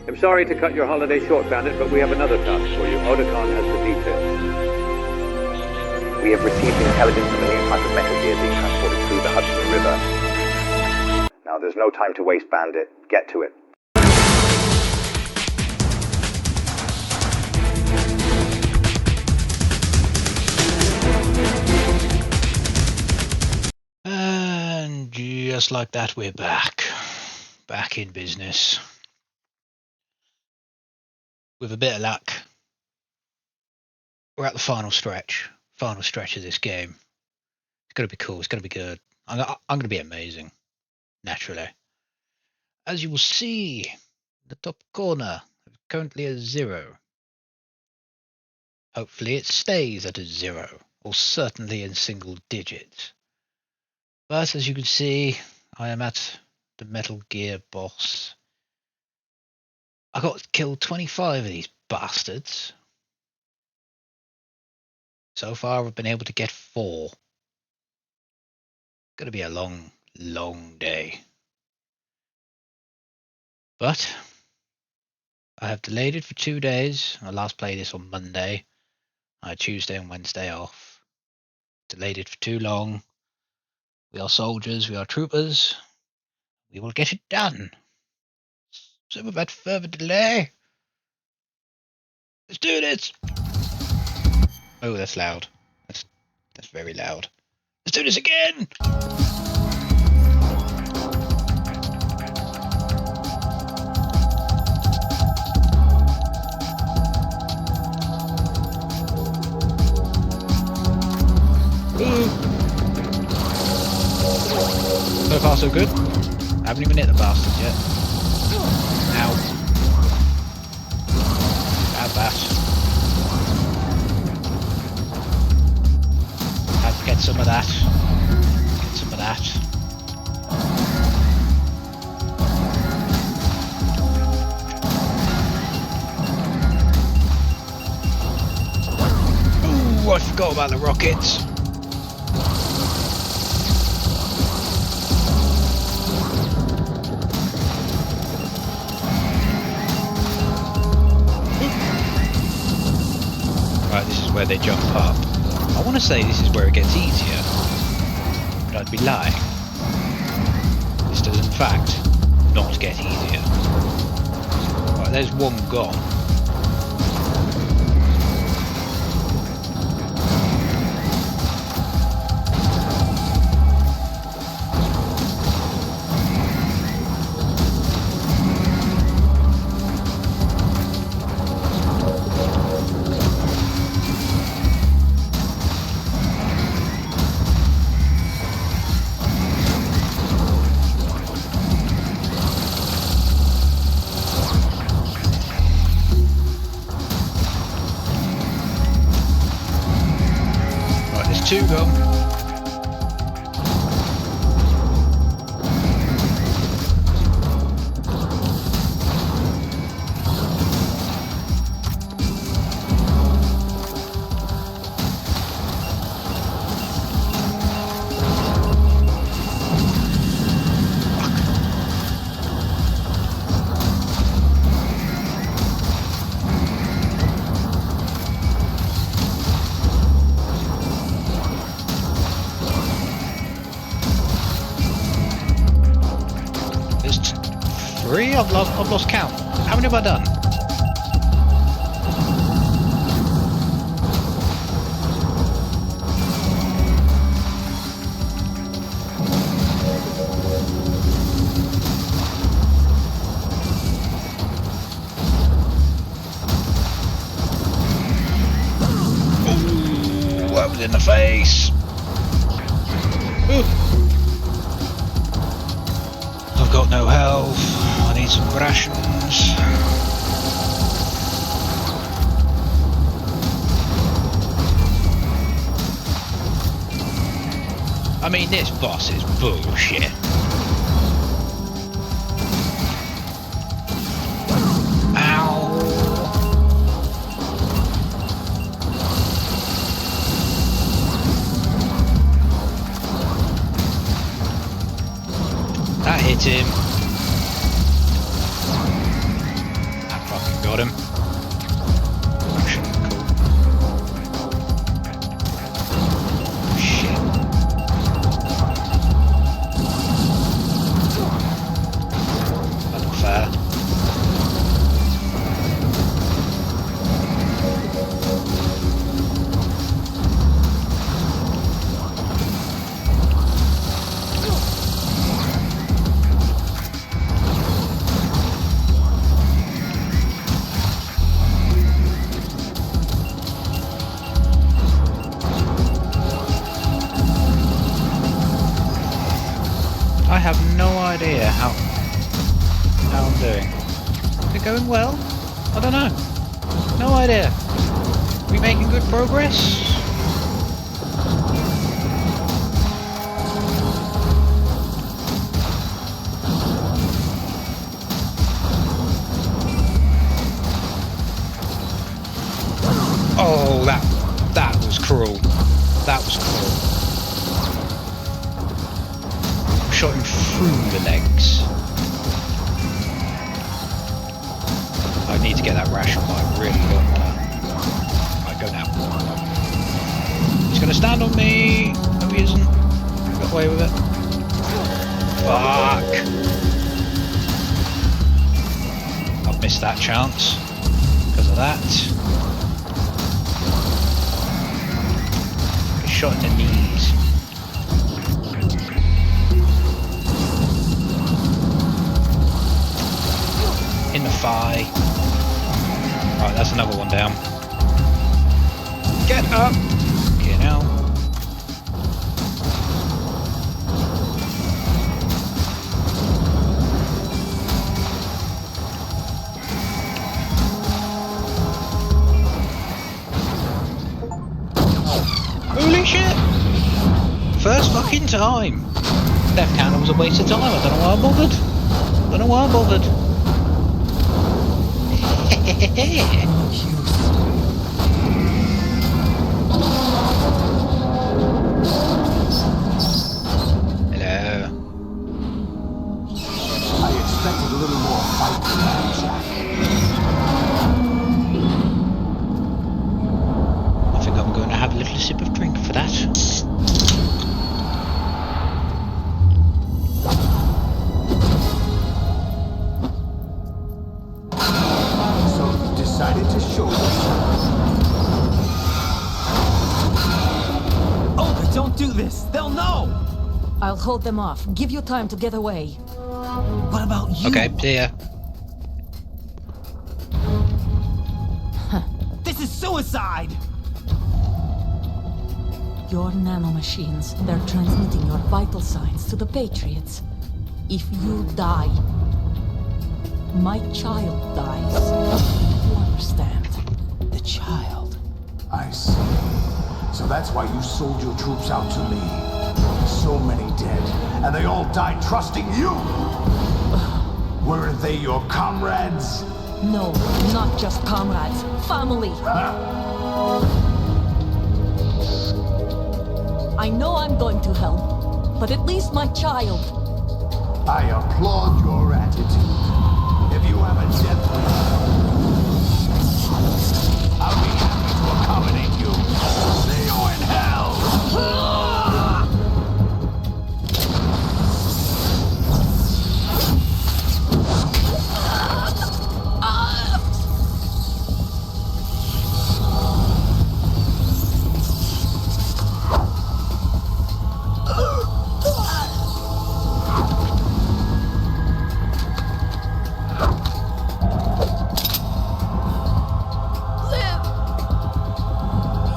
I'm sorry to cut your holiday short, Bandit, but we have another task for you. Otakon has the details. We have received intelligence of a new type of metal gear being transported through the Hudson River. Now, there's no time to waste, Bandit. Get to it. And just like that, we're back. Back in business. With a bit of luck, we're at the final stretch. Final stretch of this game. It's going to be cool. It's going to be good. I'm going to be amazing. Naturally. As you will see, the top corner is currently a 0. Hopefully it stays at a 0. Or certainly in single digits. But as you can see, I am at the Metal Gear boss. I got killed 25 of these bastards. So far I've been able to get 4. Gonna be a long, long day. But I have delayed it for 2 days. I last played this on Monday. I had Tuesday and Wednesday off. Delayed it for too long. We are soldiers, we are troopers. We will get it done. So without further delay, let's do this. Oh, that's loud. That's very loud. Let's do this again. So far so good. I haven't even hit the bastards yet. Ow. Bad bash. Get some of that. Get some of that. Ooh, I forgot about the rockets. Right, this is where they jump up. I want to say this is where it gets easier, but I'd be lying. This does in fact not get easier. Right, there's one gone. Two gone. I've lost count. How many have I done? Ooh, that was in the face. Ooh. I've got no health. I need some rations. I mean, this boss is bullshit. Ow. That hit him. got him. Action, cool. Shit. That's not fair. I have no idea how I'm doing. Is it going well? I don't know. No idea. Are we making good progress? Oh, that was cruel. That was cruel. Shot him through the legs. I need to get that ration, but I really don't want to. Right, go now. He's going to stand on me. No, he isn't. Got away with it. Fuck. I've missed that chance because of that. Get shot in the knees. In the thigh. Right, that's another one down. Get up! Okay, now. Holy shit! First fucking time! Death counter was a waste of time. I don't know why I bothered. Don't know why I bothered. Hello. I expected a little more fight from that, Jack. I think I'm going to have a little sip of drink for that. Decided to show yourself. Olga, don't do this! They'll know! I'll hold them off. Give you time to get away. What about you? Okay, see ya. This is suicide! Your nanomachines, they're transmitting your vital signs to the Patriots. If you die, my child dies. You understand? The child. I see. So that's why you sold your troops out to me. So many dead, and they all died trusting you! Weren't they your comrades? No, not just comrades. Family. I know I'm going to hell, but at least my child. I applaud your attitude. If you have a death wish, I'll be happy to accommodate you. See you in hell!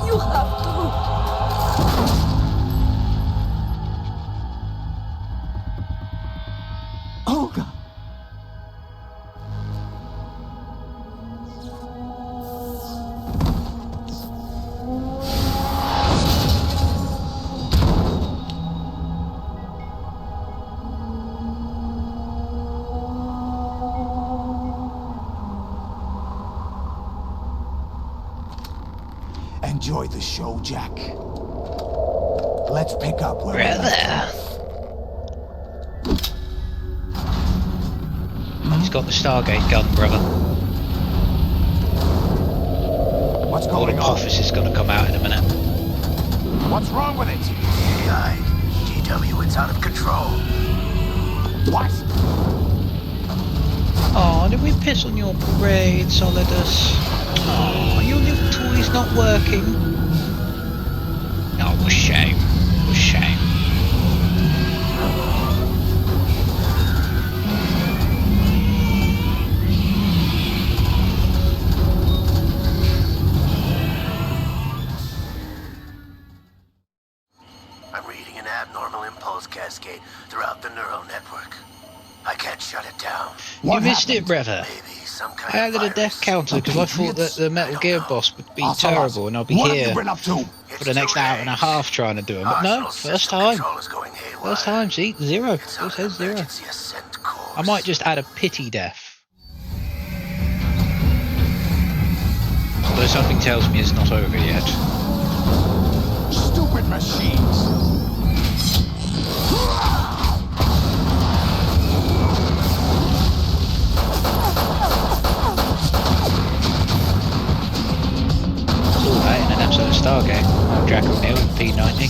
You have to. Olga! Enjoy the show, Jack. Let's pick up where we Brother. left off. He's got the Stargate gun, brother. What's All going the on? office is going to come out in a minute. What's wrong with it? AI, GW, it's out of control. What? Oh, did we piss on your parade, Solidus? Oh, your little toy's not working. Oh, what a shame. What a shame. I'm reading an abnormal impulse cascade throughout the neural network. I can't shut it down. You missed it, brother. Maybe some kind I added a of death virus. counter because I thought that Patriots? the Metal I Gear don't know. boss would be Ocelot, terrible and I'll be what have here you been up to? for the next hour and a half trying to do them. But no, Arsenal first system time. control is going haywire. First time, see? Zero. It's Still on says an 0. emergency ascent course. I might just add a pity death. Although something tells me it's not over yet. Stupid machines! Alright, in an episode of Stargate, Jack O'Neill, P90.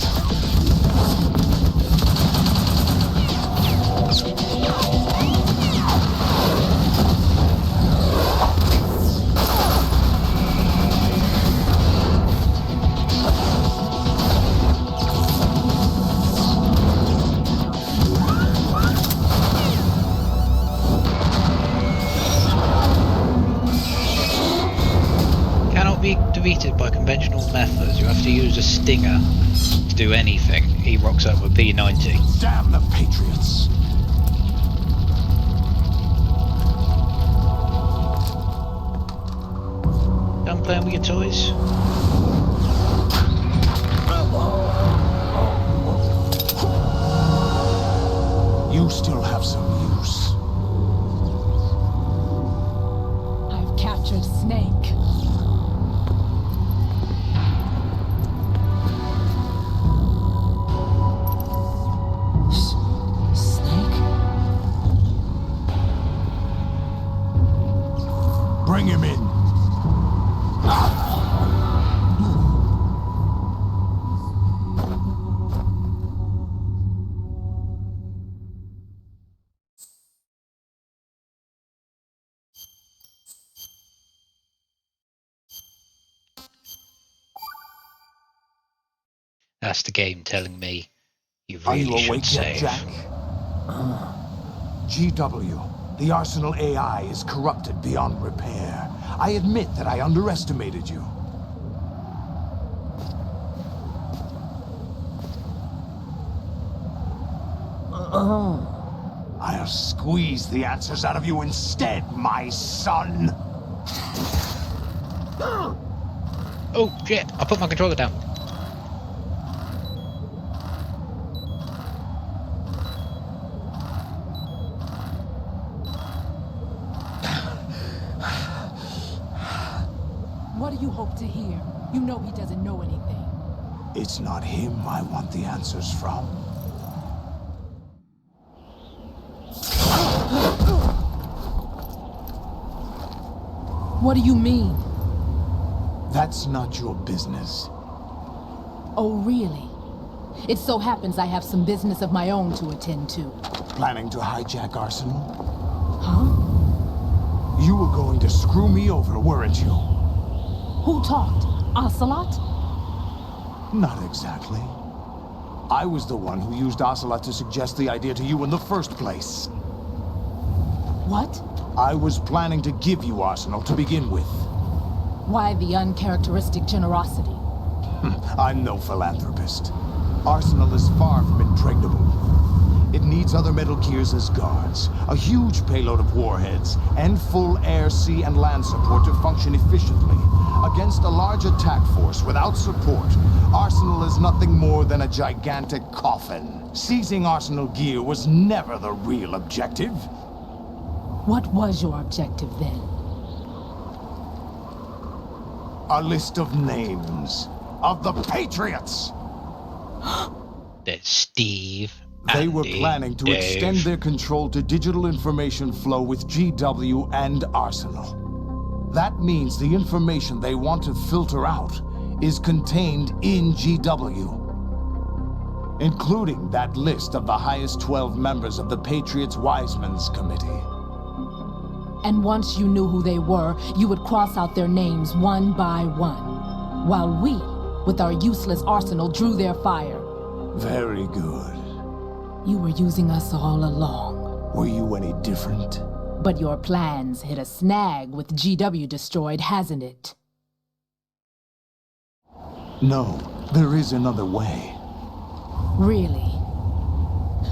Cannot be defeated by conventional methods. You have to use a stinger to do anything. He rocks up with P90. Damn the Patriots! Done playing with your toys? You still have some use. I've captured Snake. Snake? Bring him in. That's the game telling me you Are you really should awake yet, save. Jack? GW, the Arsenal AI is corrupted beyond repair. I admit that I underestimated you. I'll squeeze the answers out of you instead, my son. Oh shit, I put my controller down. What do you hope to hear? You know he doesn't know anything. It's not him I want the answers from. What do you mean? That's not your business. Oh, really? It so happens I have some business of my own to attend to. Planning to hijack Arsenal? Huh? You were going to screw me over, weren't you? Who talked? Ocelot? Not exactly. I was the one who used Ocelot to suggest the idea to you in the first place. What? I was planning to give you Arsenal to begin with. Why the uncharacteristic generosity? I'm no philanthropist. Arsenal is far from impregnable. It needs other Metal Gears as guards, a huge payload of warheads, and full air, sea, and land support to function efficiently. Against a large attack force without support, Arsenal is nothing more than a gigantic coffin. Seizing Arsenal gear was never the real objective. What was your objective then? A list of names of the Patriots. There's Steve. They were Andy, planning to Dave. extend their control to digital information flow with GW and Arsenal. That means the information they want to filter out is contained in GW. Including that list of the highest 12 members of the Patriots Wiseman's Committee. And once you knew who they were, you would cross out their names one by one. While we, with our useless arsenal, drew their fire. Very good. You were using us all along. Were you any different? But your plans hit a snag with GW destroyed, hasn't it? No, there is another way. Really?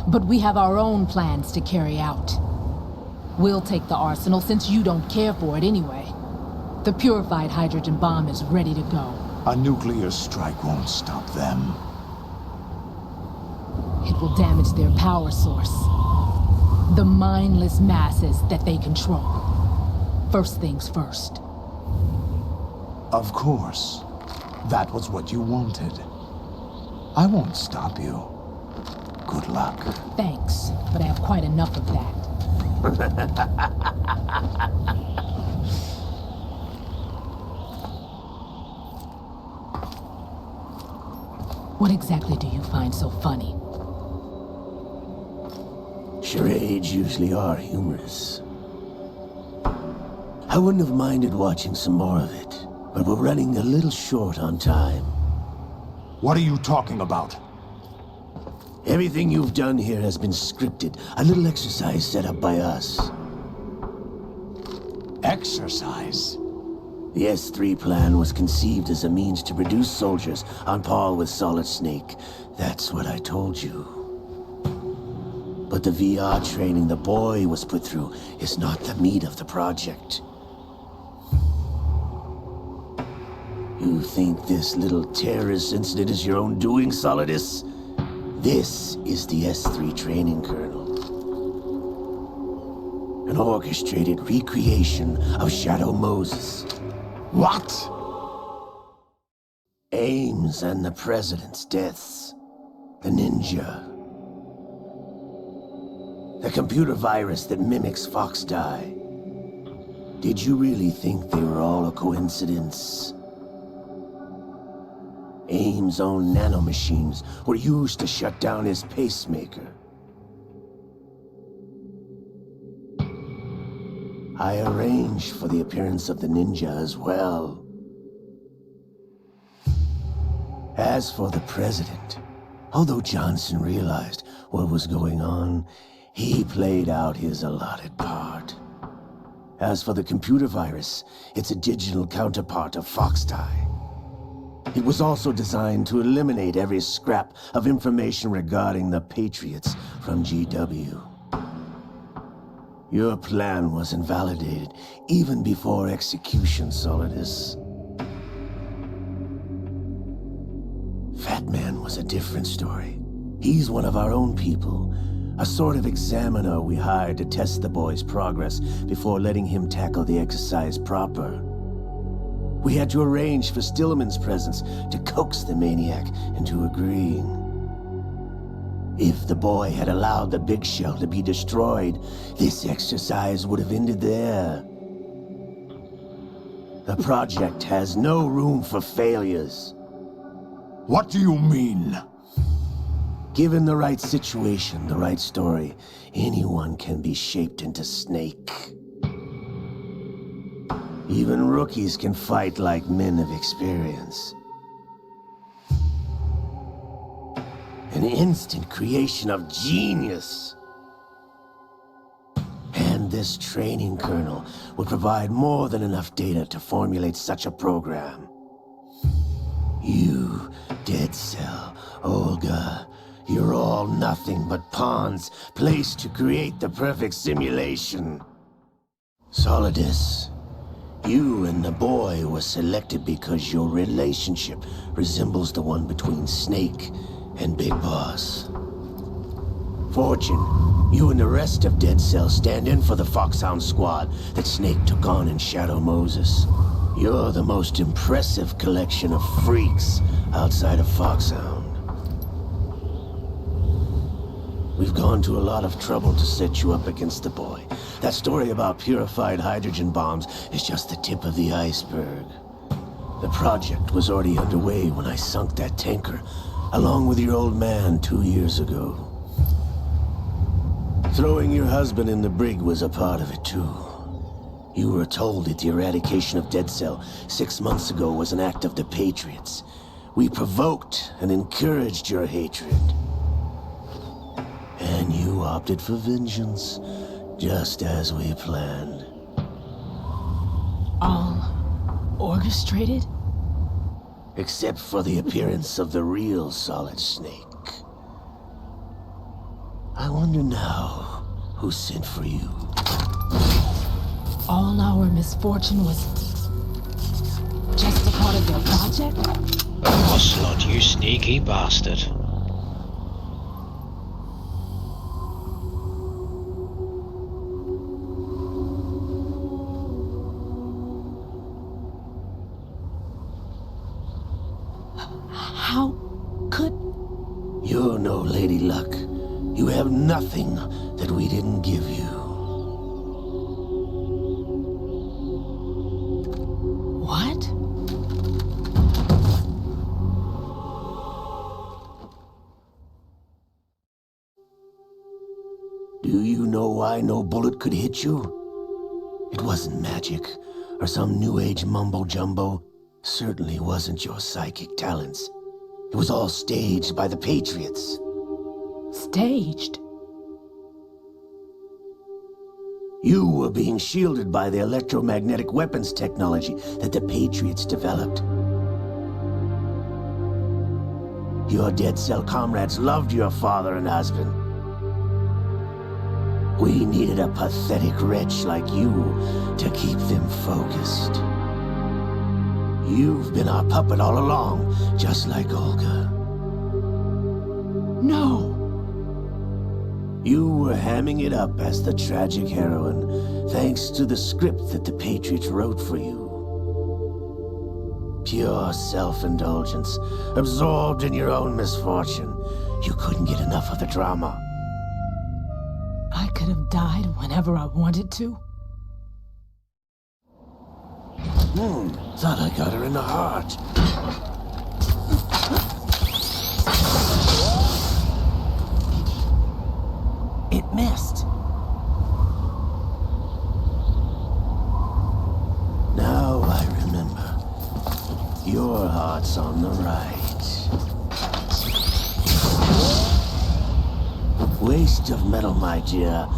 But we have our own plans to carry out. We'll take the arsenal since you don't care for it anyway. The purified hydrogen bomb is ready to go. A nuclear strike won't stop them. It will damage their power source. The mindless masses that they control. First things first. Of course. That was what you wanted. I won't stop you. Good luck. Thanks, but I have quite enough of that. What exactly do you find so funny? Charades usually are humorous. I wouldn't have minded watching some more of it, but we're running a little short on time. What are you talking about? Everything you've done here has been scripted. A little exercise set up by us. Exercise? The S3 plan was conceived as a means to produce soldiers on par with Solid Snake. That's what I told you. But the VR training the boy was put through is not the meat of the project. You think this little terrorist incident is your own doing, Solidus? This is the S3 training kernel. An orchestrated recreation of Shadow Moses. What? Ames and the President's deaths. The ninja. The computer virus that mimics Fox Die. Did you really think they were all a coincidence? Ames' own nanomachines were used to shut down his pacemaker. I arranged for the appearance of the ninja as well. As for the president, although Johnson realized what was going on, he played out his allotted part. As for the computer virus, it's a digital counterpart of Fox Die. It was also designed to eliminate every scrap of information regarding the Patriots from GW. Your plan was invalidated even before execution, Solidus. Fat Man was a different story. He's one of our own people, a sort of examiner we hired to test the boy's progress before letting him tackle the exercise proper. We had to arrange for Stillman's presence to coax the maniac into agreeing. If the boy had allowed the big shell to be destroyed, this exercise would have ended there. The project has no room for failures. What do you mean? Given the right situation, the right story, anyone can be shaped into Snake. Even rookies can fight like men of experience. An instant creation of genius. And this training kernel would provide more than enough data to formulate such a program. You, Dead Cell, Olga, you're all nothing but pawns placed to create the perfect simulation. Solidus, you and the boy were selected because your relationship resembles the one between Snake and Big Boss. Fortune, you and the rest of Dead Cell stand in for the Foxhound squad that Snake took on in Shadow Moses. You're the most impressive collection of freaks outside of Foxhound. We've gone to a lot of trouble to set you up against the boy. That story about purified hydrogen bombs is just the tip of the iceberg. The project was already underway when I sunk that tanker, along with your old man 2 years ago. Throwing your husband in the brig was a part of it, too. You were told that the eradication of Dead Cell 6 months ago was an act of the Patriots. We provoked and encouraged your hatred. And you opted for vengeance, just as we planned. All orchestrated? Except for the appearance of the real Solid Snake. I wonder now who sent for you. All our misfortune was just a part of your project? Ocelot, you sneaky bastard. How could... You're no Lady Luck. You have nothing that we didn't give you. What? Do you know why no bullet could hit you? It wasn't magic, or some new age mumbo-jumbo. Certainly wasn't your psychic talents. It was all staged by the Patriots. Staged? You were being shielded by the electromagnetic weapons technology that the Patriots developed. Your Dead Cell comrades loved your father and husband. We needed a pathetic wretch like you to keep them focused. You've been our puppet all along, just like Olga. No! You were hamming it up as the tragic heroine, thanks to the script that the Patriots wrote for you. Pure self-indulgence, absorbed in your own misfortune. You couldn't get enough of the drama. I could have died whenever I wanted to. Thought I got her in the heart. It missed. Now I remember. Your heart's on the right. Waste of metal, my dear,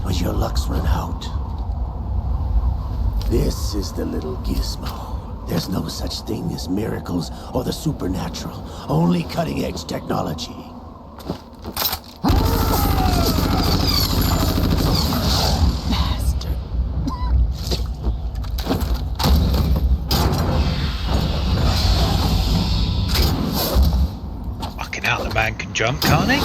but your luck's run out. This is the little gizmo. There's no such thing as miracles or the supernatural. Only cutting-edge technology. Bastard. Fucking hell, the man can jump, can't he?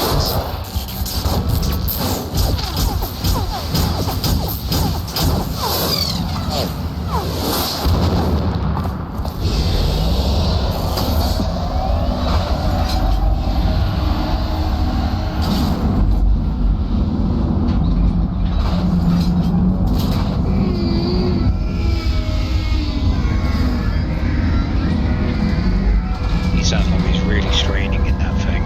He sounds like he's really straining in that thing.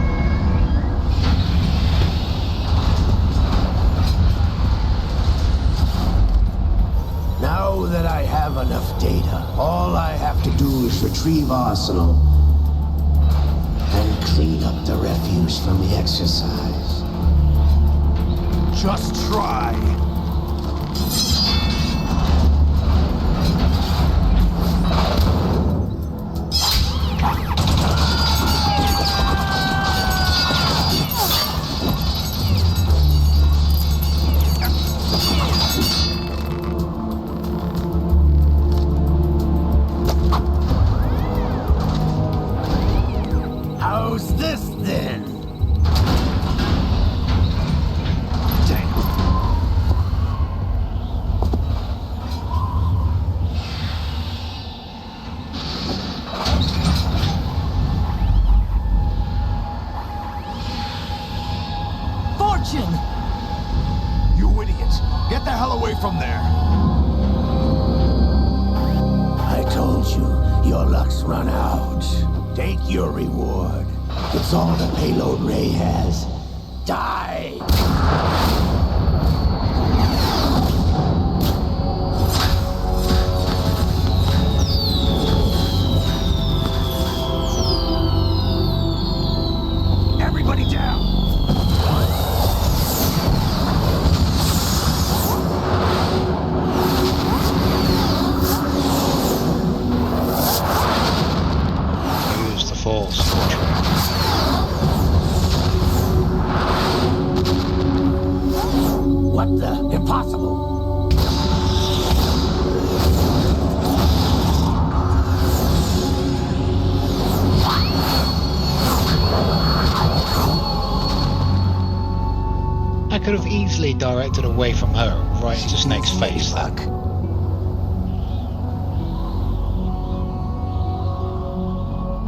Now that I have enough data, all I have to do is retrieve Arsenal and clean up the refuse from the exercise. Just try. How's this then? Damn. again! You idiot! Get the hell away from there! I told you, your luck's run out. Take your reward. It's all the payload Ray has. Die! Everybody down! Use the force. What the? Impossible! I could have easily directed away from her, right into Snake's face. Luck.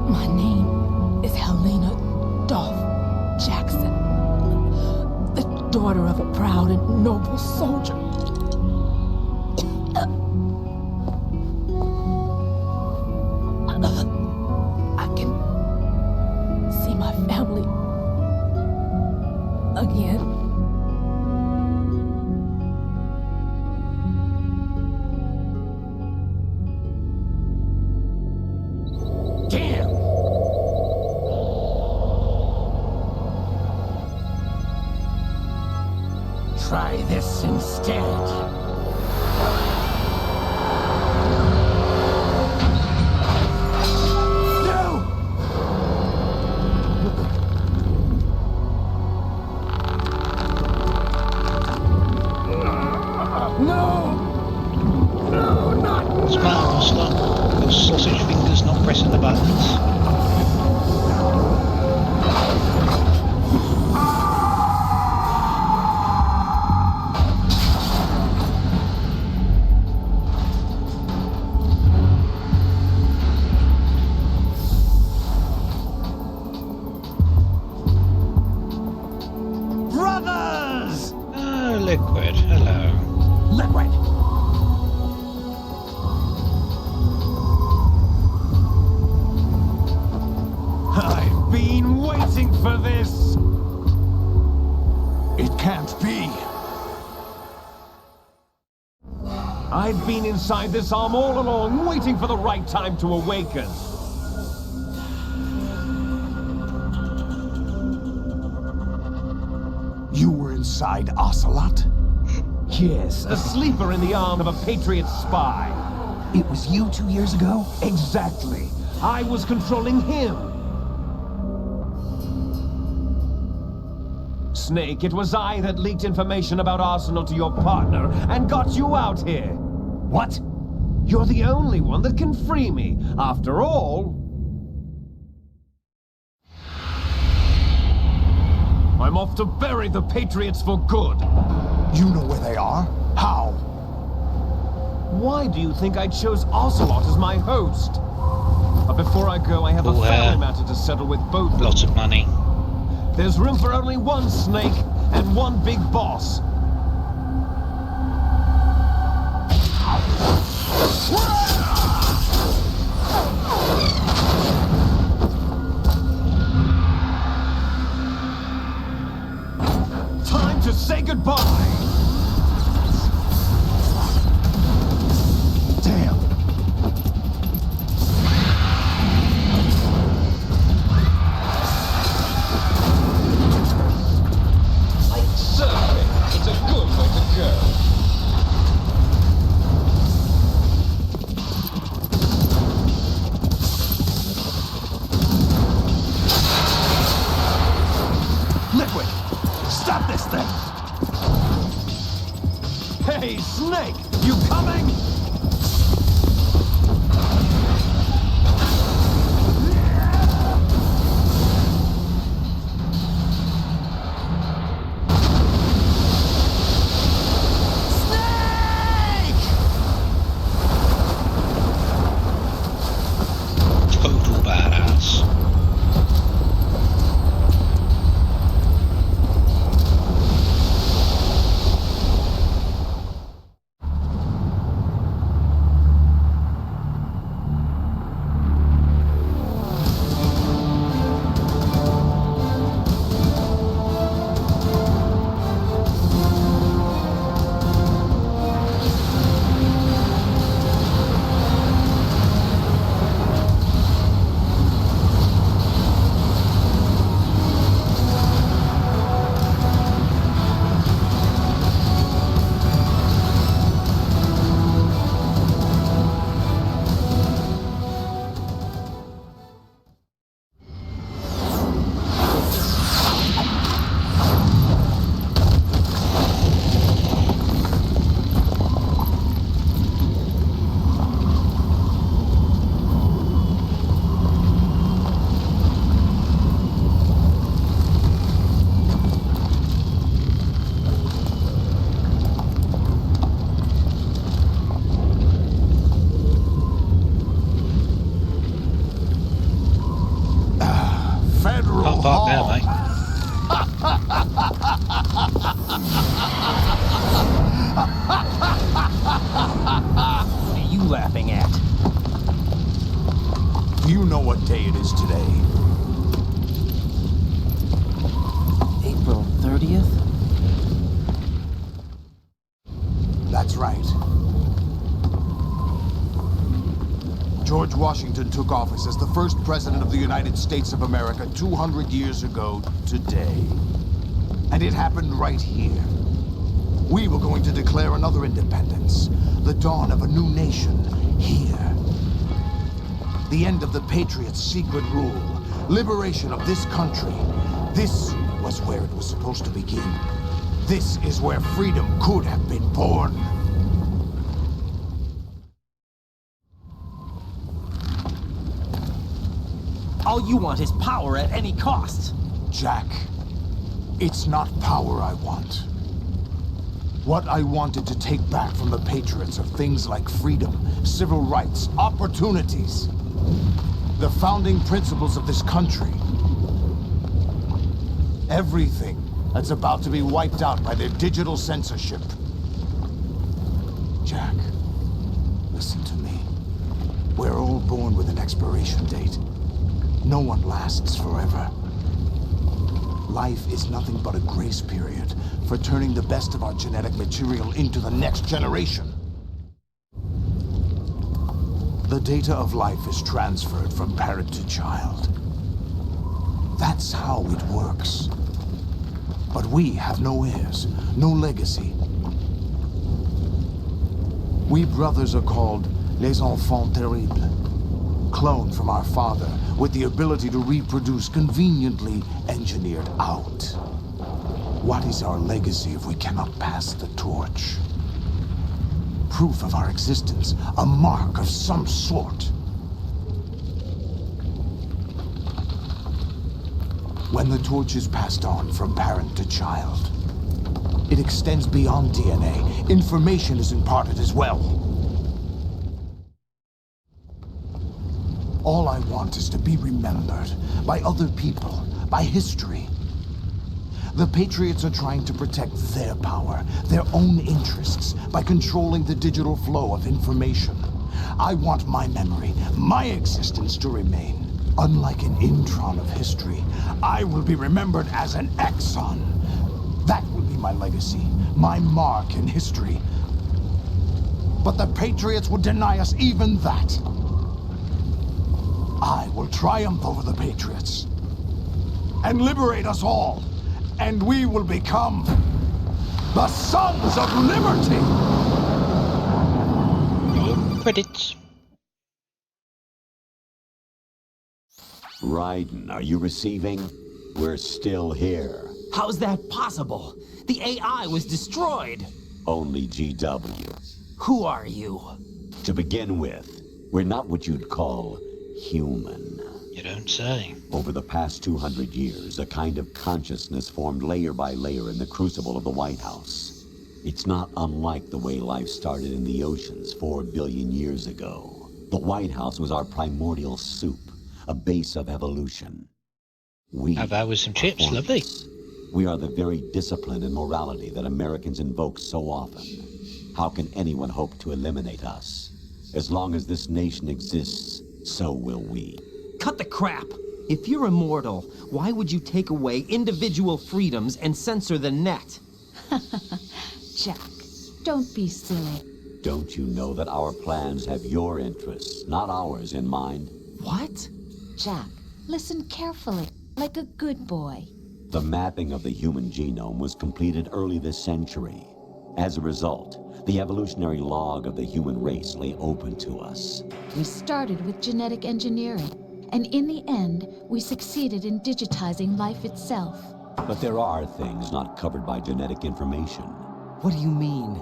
My name is Helena Dolph Jackson, the daughter of a proud and noble soldier. I can see my family again. Damn! Try this instead. Smart, Osler. Those sausage fingers not pressing the buttons. Brothers! Oh, Liquid. Hello. Liquid! I've been waiting for this! It can't be. I've been inside this arm all along, waiting for the right time to awaken. You were inside Ocelot? Yes, a sleeper in the arm of a Patriot spy. It was you 2 years ago? Exactly. I was controlling him. Snake, it was I that leaked information about Arsenal to your partner and got you out here. What? You're the only one that can free me. After all, I'm off to bury the Patriots for good. You know where they are? How? Why do you think I chose Ocelot as my host? But before I go, I have a Oh, family matter to settle with both of them. Lots of money. There's room for only one Snake and one big boss. Time to say goodbye. Damn. Certainly, it's a good way to go. Liquid! Stop this thing! Hey, Snake, you coming? Total badass. That's right. George Washington took office as the first president of the United States of America 200 years ago today. And it happened right here. We were going to declare another independence, the dawn of a new nation here. The end of the Patriots' secret rule, liberation of this country. This was where it was supposed to begin. This is where freedom could have been born. All you want is power at any cost. Jack, it's not power I want. What I wanted to take back from the Patriots are things like freedom, civil rights, opportunities. The founding principles of this country. Everything that's about to be wiped out by their digital censorship. Jack, listen to me. We're all born with an expiration date. No one lasts forever. Life is nothing but a grace period for turning the best of our genetic material into the next generation. The data of life is transferred from parent to child. That's how it works. But we have no heirs, no legacy. We brothers are called les enfants terribles. Cloned from our father, with the ability to reproduce conveniently engineered out. What is our legacy if we cannot pass the torch? Proof of our existence, a mark of some sort. When the torch is passed on from parent to child, it extends beyond DNA. Information is imparted as well. All I want is to be remembered by other people, by history. The Patriots are trying to protect their power, their own interests, by controlling the digital flow of information. I want my memory, my existence to remain. Unlike an intron of history, I will be remembered as an exon. That will be my legacy, my mark in history. But the Patriots would deny us even that. I will triumph over the Patriots and liberate us all, and we will become the Sons of Liberty! Roll credits. Raiden, are you receiving? We're still here. How's that possible? The AI was destroyed. Only GW. Who are you? To begin with, we're not what you'd call human. You don't say. Over the past 200 years, a kind of consciousness formed layer by layer in the crucible of the White House. It's not unlike the way life started in the oceans 4 billion years ago. The White House was our primordial soup, a base of evolution. How about with some chips? Hornets. Lovely. We are the very discipline and morality that Americans invoke so often. How can anyone hope to eliminate us? As long as this nation exists, so will we. Cut the crap! If you're immortal, why would you take away individual freedoms and censor the net? Jack, don't be silly. Don't you know that our plans have your interests, not ours, in mind? What? Jack, listen carefully, like a good boy. The mapping of the human genome was completed early this century. As a result, the evolutionary log of the human race lay open to us. We started with genetic engineering, and in the end, we succeeded in digitizing life itself. But there are things not covered by genetic information. What do you mean?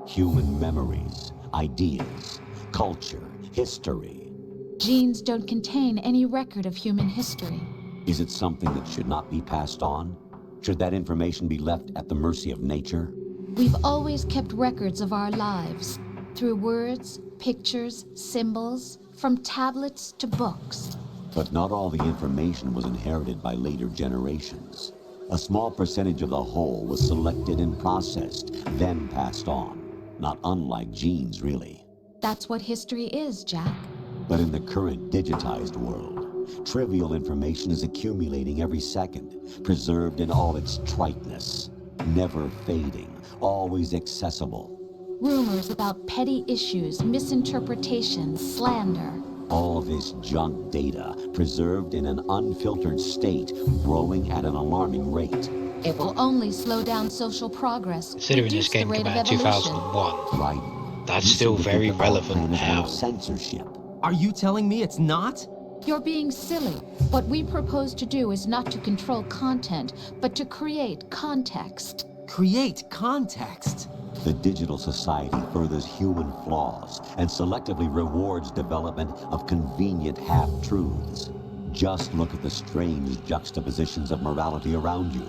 Human memories, ideas, culture, history. Genes don't contain any record of human history. Is it something that should not be passed on? Should that information be left at the mercy of nature? We've always kept records of our lives, through words, pictures, symbols, from tablets to books. But not all the information was inherited by later generations. A small percentage of the whole was selected and processed, then passed on. Not unlike genes, really. That's what history is, Jack. But in the current digitized world, trivial information is accumulating every second, preserved in all its triteness, never fading, always accessible. Rumors about petty issues, misinterpretations, slander. All this junk data, preserved in an unfiltered state, growing at an alarming rate. It will only slow down social progress, Considering this reduce the game rate came of out in evolution. 2001, Right. that's You still seem to very think that our relevant plan is one now. of censorship. Are you telling me it's not? You're being silly. What we propose to do is not to control content, but to create context. Create context. The digital society furthers human flaws and selectively rewards development of convenient half-truths. Just look at the strange juxtapositions of morality around you.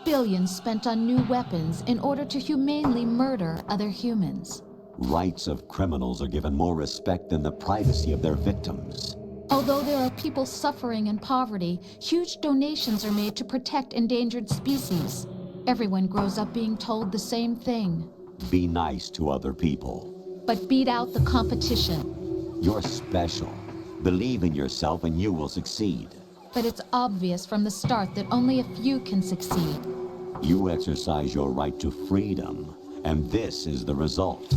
Billions spent on new weapons in order to humanely murder other humans. Rights of criminals are given more respect than the privacy of their victims. Although there are people suffering in poverty, huge donations are made to protect endangered species. Everyone grows up being told the same thing. Be nice to other people. But beat out the competition. You're special. Believe in yourself and you will succeed. But it's obvious from the start that only a few can succeed. You exercise your right to freedom, and this is the result.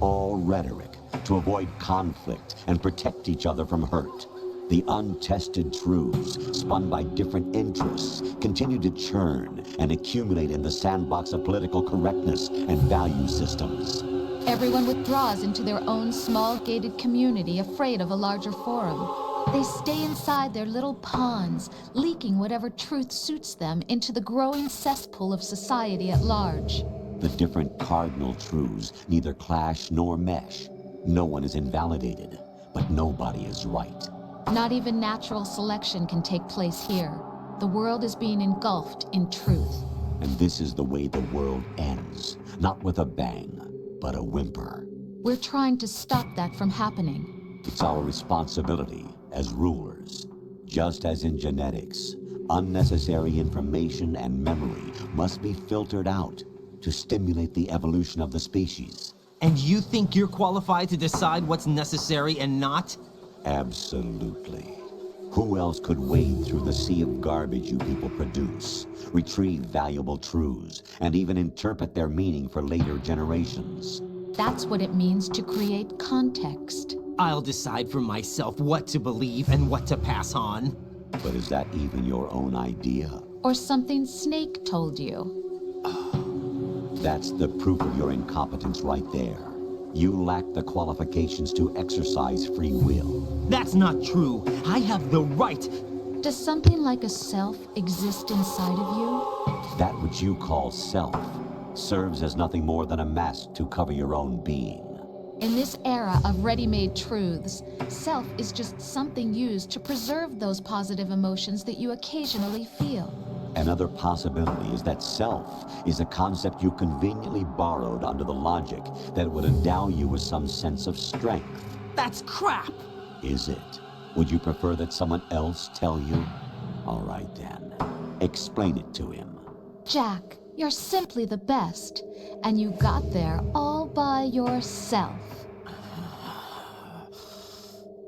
All rhetoric to avoid conflict and protect each other from hurt. The untested truths, spun by different interests, continue to churn and accumulate in the sandbox of political correctness and value systems. Everyone withdraws into their own small gated community, afraid of a larger forum. They stay inside their little ponds, leaking whatever truth suits them into the growing cesspool of society at large. The different cardinal truths neither clash nor mesh. No one is invalidated, but nobody is right. Not even natural selection can take place here. The world is being engulfed in truth. And this is the way the world ends. Not with a bang, but a whimper. We're trying to stop that from happening. It's our responsibility as rulers. Just as in genetics, unnecessary information and memory must be filtered out to stimulate the evolution of the species. And you think you're qualified to decide what's necessary and not? Absolutely. Who else could wade through the sea of garbage you people produce, retrieve valuable truths, and even interpret their meaning for later generations? That's what it means to create context. I'll decide for myself what to believe and what to pass on. But is that even your own idea? Or something Snake told you? That's the proof of your incompetence right there. You lack the qualifications to exercise free will. That's not true. I have the right. Does something like a self exist inside of you? That which you call self serves as nothing more than a mask to cover your own being. In this era of ready-made truths, self is just something used to preserve those positive emotions that you occasionally feel. Another possibility is that self is a concept you conveniently borrowed under the logic that it would endow you with some sense of strength. That's crap! Is it? Would you prefer that someone else tell you? All right then. Explain it to him. Jack, you're simply the best, and you got there all by yourself.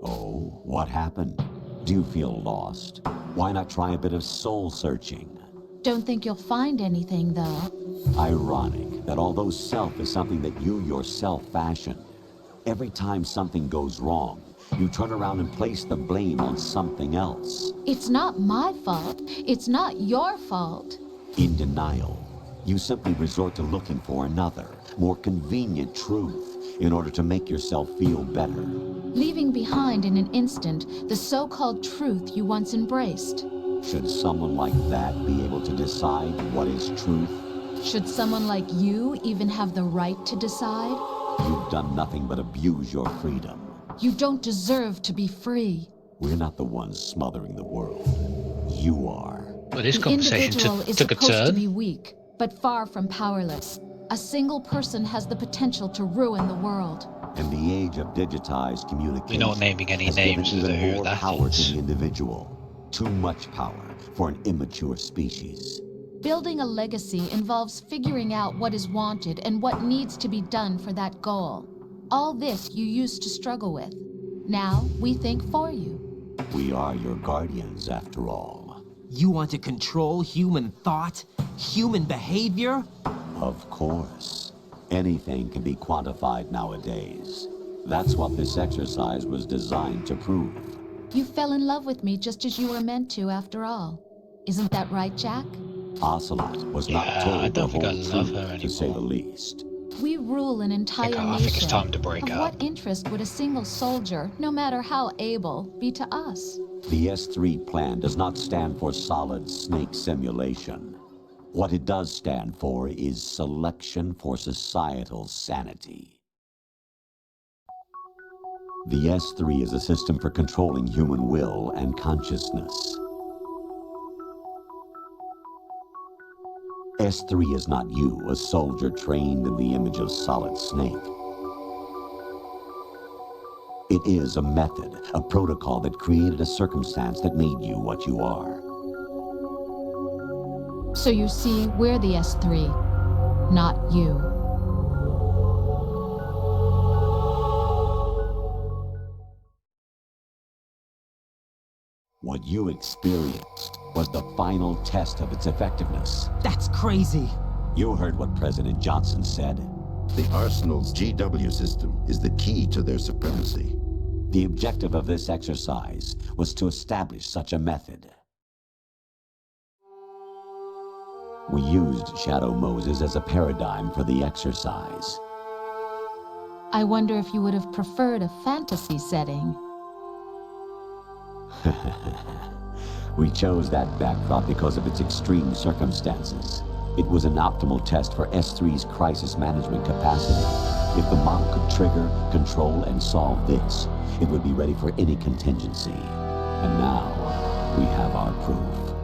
Oh, what happened? Do you feel lost? Why not try a bit of soul searching? Don't think you'll find anything, though. Ironic that although self is something that you yourself fashioned, every time something goes wrong, you turn around and place the blame on something else. It's not my fault. It's not your fault. In denial, you simply resort to looking for another, more convenient truth in order to make yourself feel better. Leaving behind in an instant the so-called truth you once embraced. Should someone like that be able to decide what is truth? Should someone like you even have the right to decide? You've done nothing but abuse your freedom. You don't deserve to be free. We're not the ones smothering the world. You are. Well, this The conversation individual is took a supposed to turn. be weak, but far from powerless. A single person has the potential to ruin the world. In the age of digitized communication, We're not naming any has names given of even who more that power is. to the individual. Too much power for an immature species. Building a legacy involves figuring out what is wanted and what needs to be done for that goal. All this you used to struggle with. Now we think for you. We are your guardians, after all. You want to control human thought? Human behavior? Of course. Anything can be quantified nowadays. That's what this exercise was designed to prove. You fell in love with me just as you were meant to, after all. Isn't that right, Jack? Ocelot was not Yeah, I told the don't think I whole love her truth, to say the anymore. least. We rule an entire I think it's nation. time to break Of up. what interest would a single soldier, no matter how able, be to us? The S3 plan does not stand for solid snake simulation. What it does stand for is selection for societal sanity. The S3 is a system for controlling human will and consciousness. S3 is not you, a soldier trained in the image of Solid Snake. It is a method, a protocol that created a circumstance that made you what you are. So you see, we're the S3, not you. What you experienced was the final test of its effectiveness. That's crazy. You heard what President Johnson said. The Arsenal's GW system is the key to their supremacy. The objective of this exercise was to establish such a method. We used Shadow Moses as a paradigm for the exercise. I wonder if you would have preferred a fantasy setting. We chose that backdrop because of its extreme circumstances. It was an optimal test for S3's crisis management capacity. If the model could trigger, control, and solve this, it would be ready for any contingency. And now, we have our proof.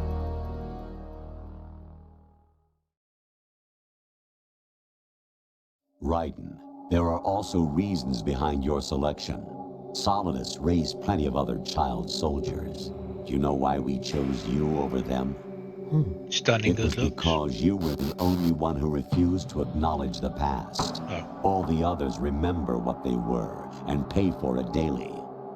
Raiden, there are also reasons behind your selection. Solidus raised plenty of other child soldiers. Do you know why we chose you over them? Stunning It was good looks. because you were the only one who refused to acknowledge the past. All the others remember what they were and pay for it daily.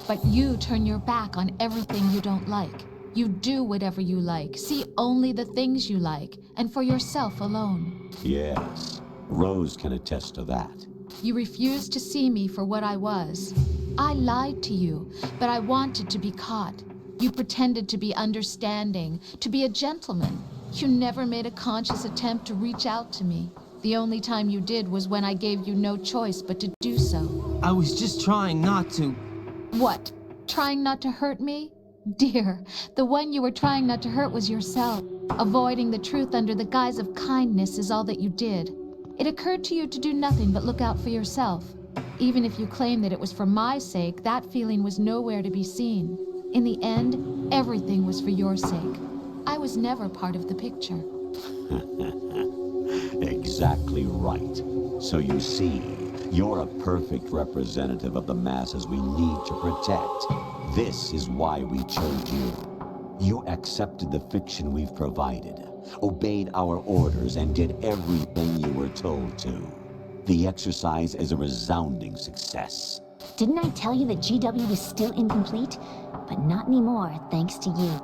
But you turn your back on everything you don't like. You do whatever you like, see only the things you like, and for yourself alone. Yes, Rose can attest to that. You refused to see me for what I was. I lied to you, but I wanted to be caught. You pretended to be understanding, to be a gentleman. You never made a conscious attempt to reach out to me. The only time you did was when I gave you no choice but to do so. I was just trying not to. What? Trying not to hurt me? Dear, the one you were trying not to hurt was yourself. Avoiding the truth under the guise of kindness is all that you did. It occurred to you to do nothing but look out for yourself. Even if you claim that it was for my sake, that feeling was nowhere to be seen. In the end, everything was for your sake. I was never part of the picture. Exactly right. So you see, you're a perfect representative of the masses we need to protect. This is why we chose you. You accepted the fiction we've provided, obeyed our orders, and did everything you were told to. The exercise is a resounding success. Didn't I tell you that GW was still incomplete? But not anymore, thanks to you.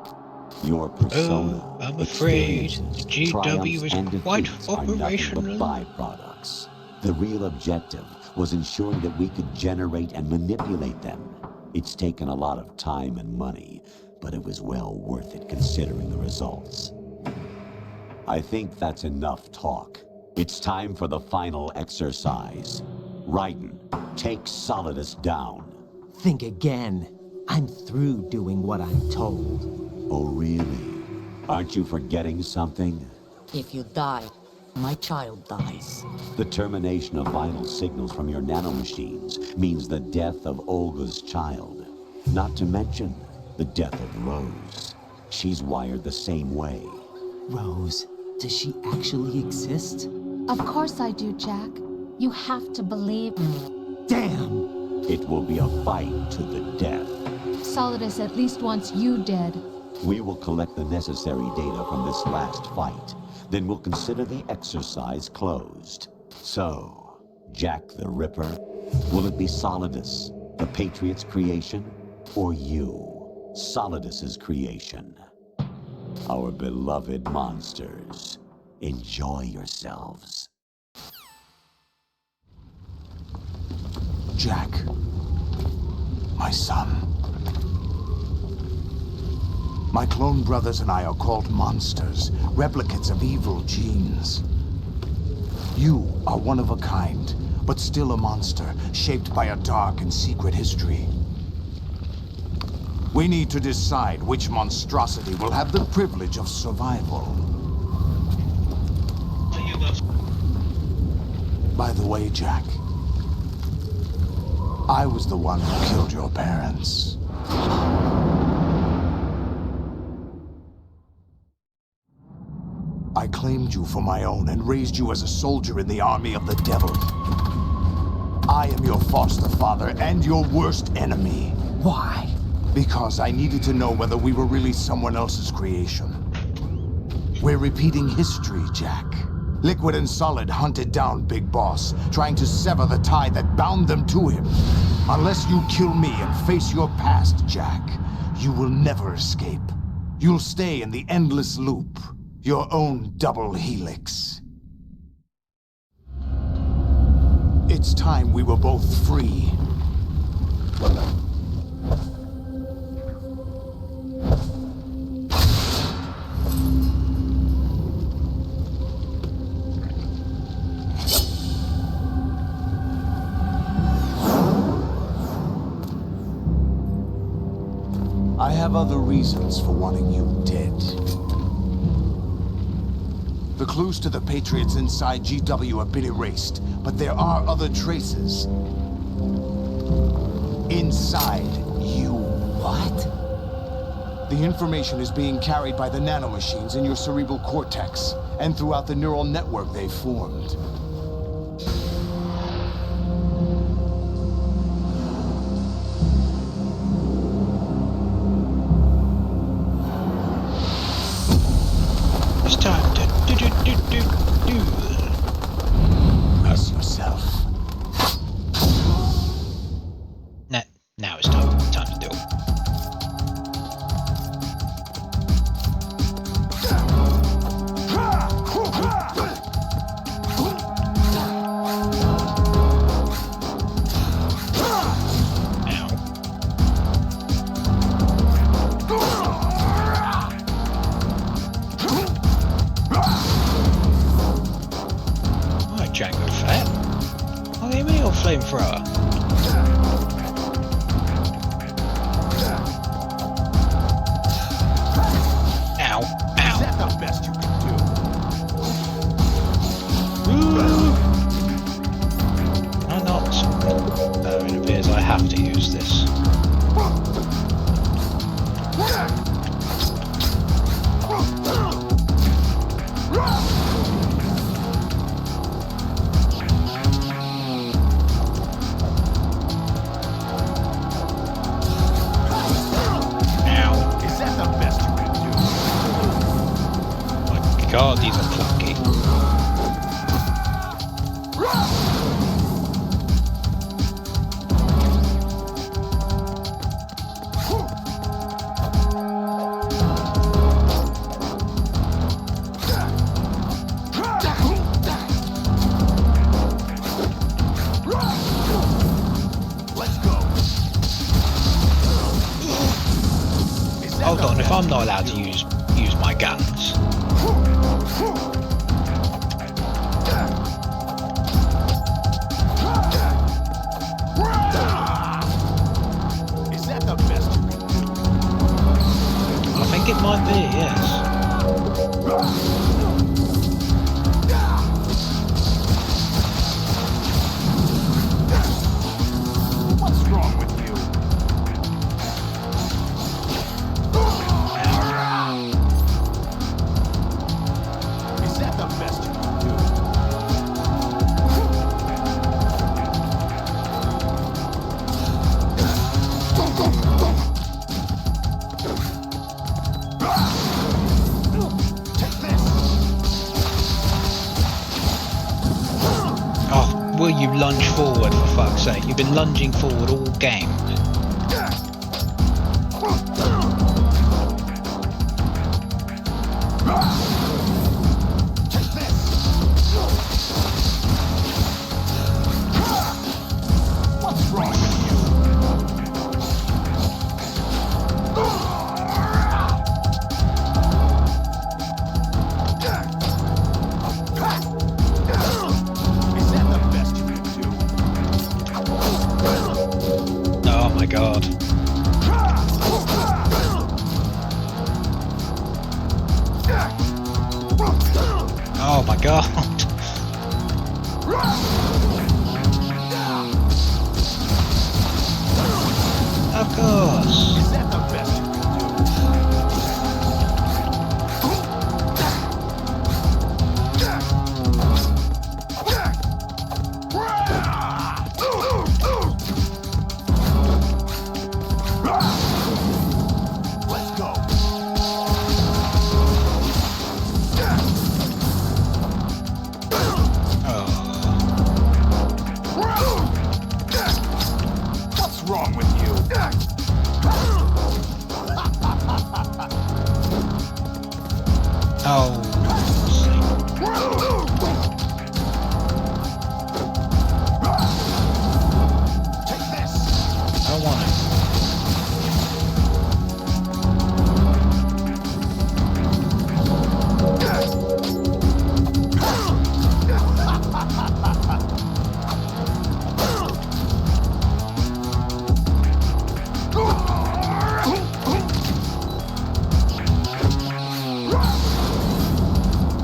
Your persona, I'm afraid experiences, GW triumphs, is and quite defeats are nothing but operational. byproducts. The real objective was ensuring that we could generate and manipulate them. It's taken a lot of time and money, but it was well worth it considering the results. I think that's enough talk. It's time for the final exercise. Raiden, take Solidus down. Think again. I'm through doing what I'm told. Oh, really? Aren't you forgetting something? If you die, my child dies. The termination of vital signals from your nanomachines means the death of Olga's child. Not to mention the death of Rose. She's wired the same way. Rose, does she actually exist? Of course I do, Jack. You have to believe me. Damn! It will be a fight to the death. Solidus at least wants you dead. We will collect the necessary data from this last fight. Then we'll consider the exercise closed. So, Jack the Ripper, will it be Solidus, the Patriot's creation, or you, Solidus's creation? Our beloved monsters, enjoy yourselves. Jack. My son. My clone brothers and I are called monsters, replicates of evil genes. You are one of a kind, but still a monster, shaped by a dark and secret history. We need to decide which monstrosity will have the privilege of survival. By the way, Jack, I was the one who killed your parents. I claimed you for my own and raised you as a soldier in the army of the devil. I am your foster father and your worst enemy. Why? Because I needed to know whether we were really someone else's creation. We're repeating history, Jack. Liquid and Solid hunted down Big Boss, trying to sever the tie that bound them to him. Unless you kill me and face your past, Jack, you will never escape. You'll stay in the endless loop, your own double helix. It's time we were both free. I have other reasons for wanting you dead. The clues to the Patriots inside GW have been erased, but there are other traces. Inside you. What? The information is being carried by the nanomachines in your cerebral cortex, and throughout the neural network they've formed. It's time to do. Brace yourself. Now it's time to do it. Django Fett. I'll give me your flamethrower. Ow. Ow. Is that the best you can do? Why not? No, it appears I have to use this. God, these are clunky. Let's go. Hold on, if I'm not allowed to use my guns. Is that the best you can do? I think it might be, yes. What's wrong with you? Is that the best you can do? Oh, will you lunge forward, for fuck's sake? You've been lunging forward all game. What's wrong? god. Oh my god. Of course. Is that the best you can Let's go. What's wrong with you? Oh. Take this. I want it.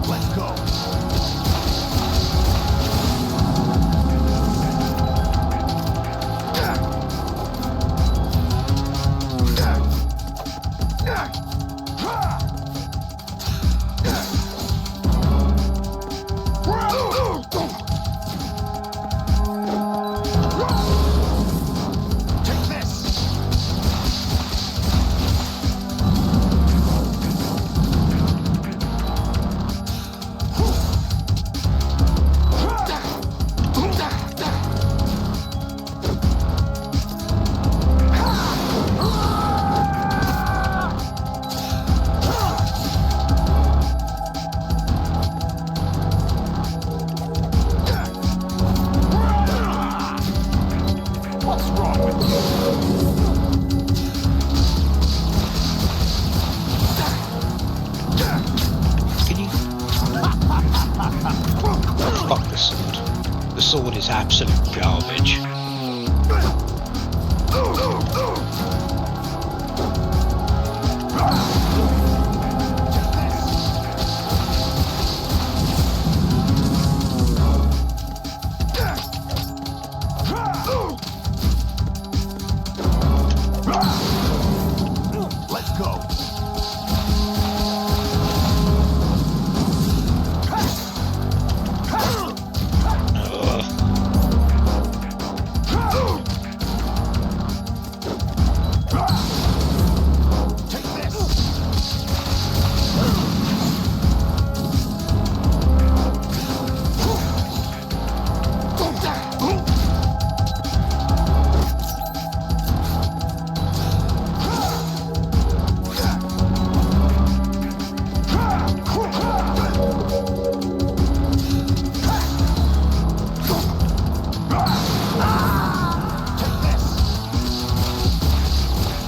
Let's go. Take this. What's wrong with you? Can you? Fuck the sword. The sword is absolute garbage. Let's go. Take this.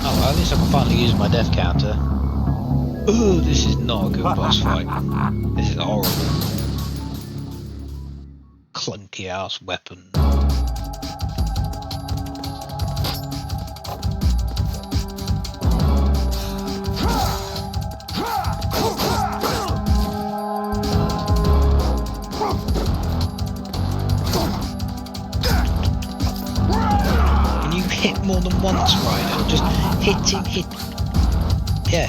Oh, well, at least I can finally use my death counter. Ooh, this is not a good boss fight. This is horrible. Clunky ass weapon. Can you hit more than once, Ryder? Just hit him, hit. Yeah.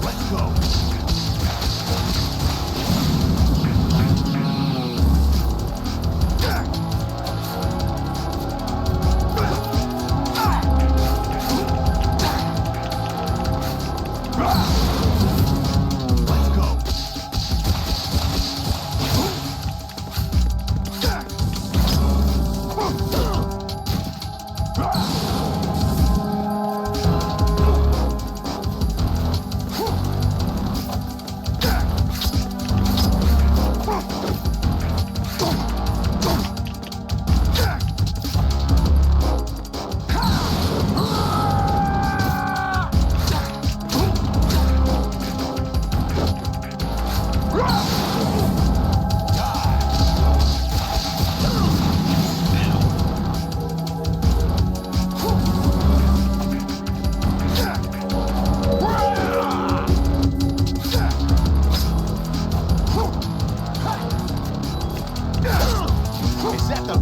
Let's go.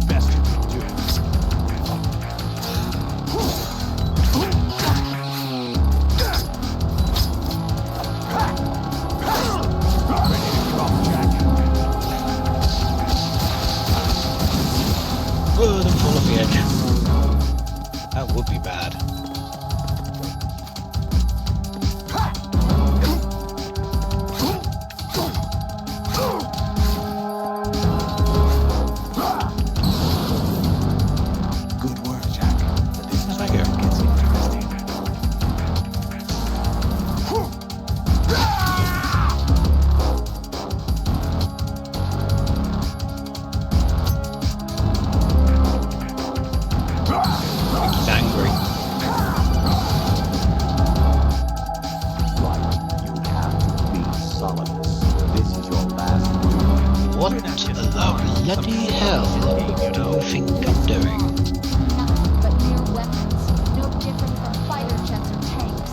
best you can do. Oh, they're full of the edge. That would be bad. Good work, Jack. But this is Thank where you. it gets interesting. He's angry. Right, you have to be Solidus. This is your last move. What the bloody hell do you think I'm doing? Nothing but mere weapons, no different from fighter jets or tanks.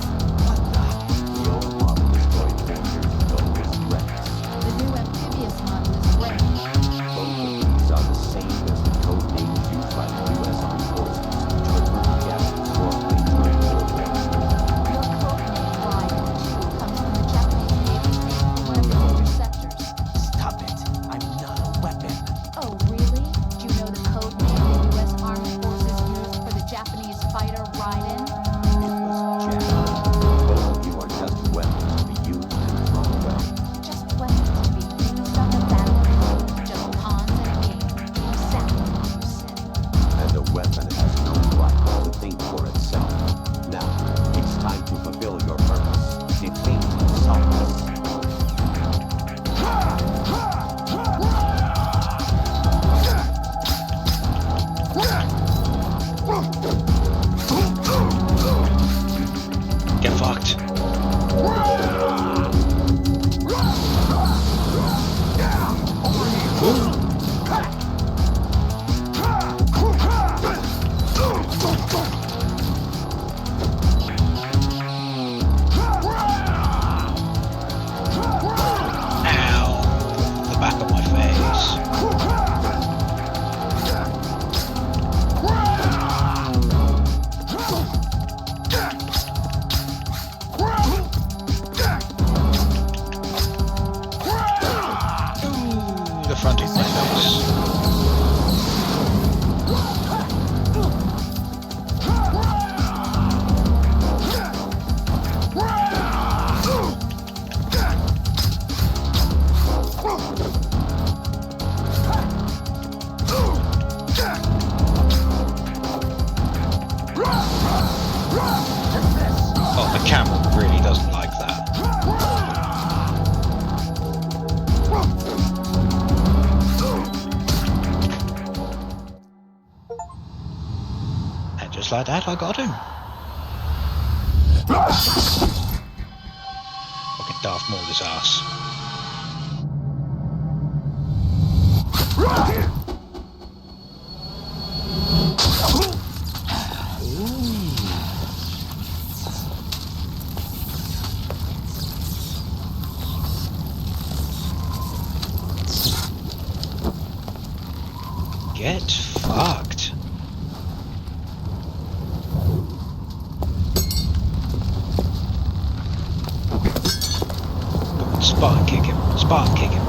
The old model destroyed 4 years ago was Rex. The new amphibious model is Ray. Both of these are the same as the code names used by the U.S. Armed Forces to refer to Japanese warplanes during World War II. Your codename, Ryan, too, comes from the Japanese Navy's name for one of its interceptors. Stop it. I'm not a weapon. Oh, really? Do you know the code name the U.S. Armed Forces used for the Japanese fighter Raiden? It was Jack. Both of you are just weapons to be used and thrown away. Just weapons to be used on the battlefield. Just pawns in a game. Exactly what you said. And a weapon has no right to think for itself. Now, it's time to fulfill your purpose. Defeat Solidus. Get fucked. Ow! The back of my face. Ooh, the front of my face. Oh, the camera really doesn't like that. And just like that, I got him. Fucking Darth Maul's ass. Get fucked. Come on, Spartan kick him. Spartan kick him.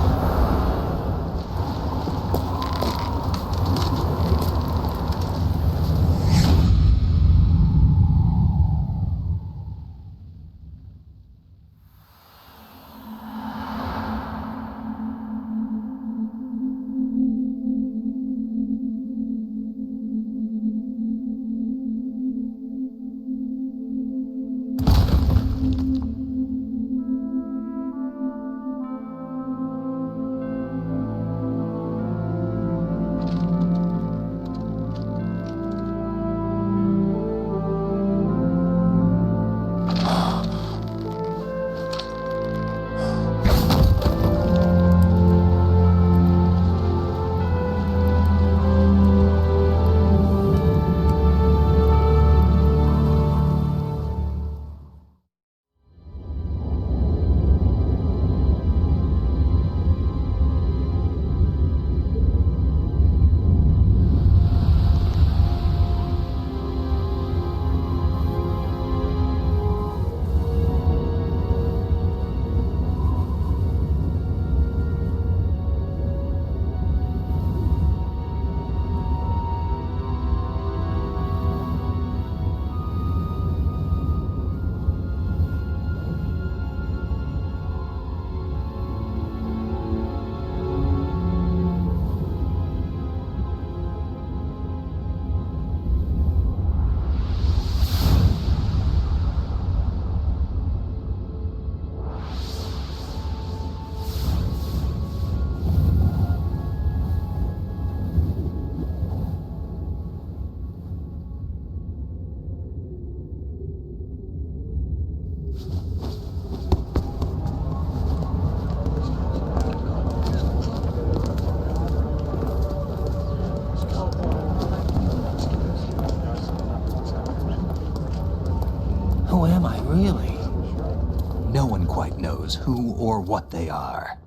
knows who or what they are.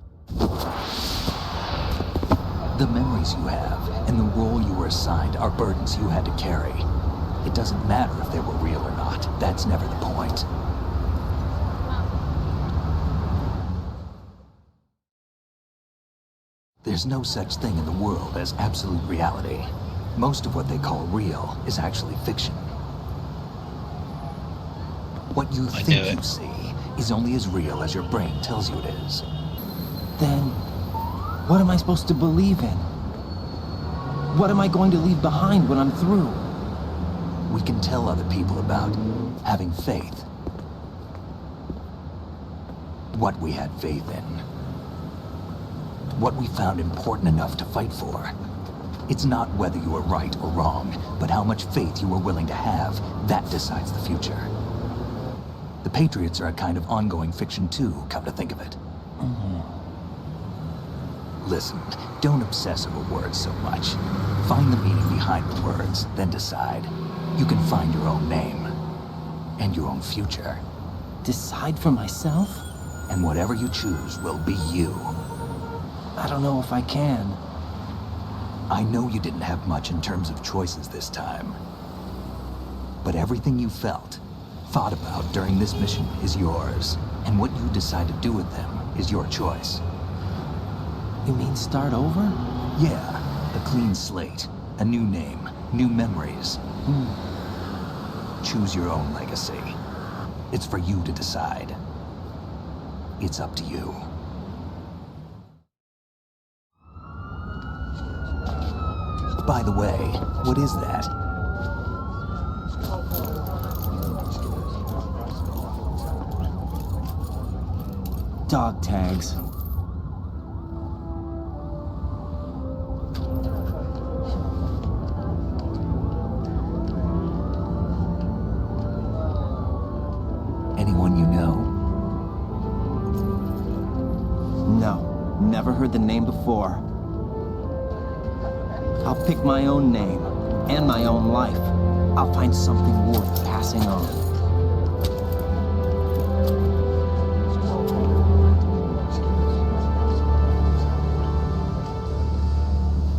The memories you have and the role you were assigned are burdens you had to carry. It doesn't matter if they were real or not. That's never the point. There's no such thing in the world as absolute reality. Most of what they call real is actually fiction. What you think you see is only as real as your brain tells you it is. Then, what am I supposed to believe in? What am I going to leave behind when I'm through? We can tell other people about having faith. What we had faith in. What we found important enough to fight for. It's not whether you were right or wrong, but how much faith you were willing to have. That decides the future. The Patriots are a kind of ongoing fiction too, come to think of it. Listen, don't obsess over words so much. Find the meaning behind the words, then decide. You can find your own name. And your own future. Decide for myself? And whatever you choose will be you. I don't know if I can. I know you didn't have much in terms of choices this time. But everything you felt, thought about during this mission is yours. And what you decide to do with them is your choice. You mean start over? Yeah, a clean slate, a new name, new memories. Choose your own legacy. It's for you to decide. It's up to you. By the way, what is that? Dog tags. Anyone you know? No, never heard the name before. I'll pick my own name, and my own life. I'll find something worth passing on.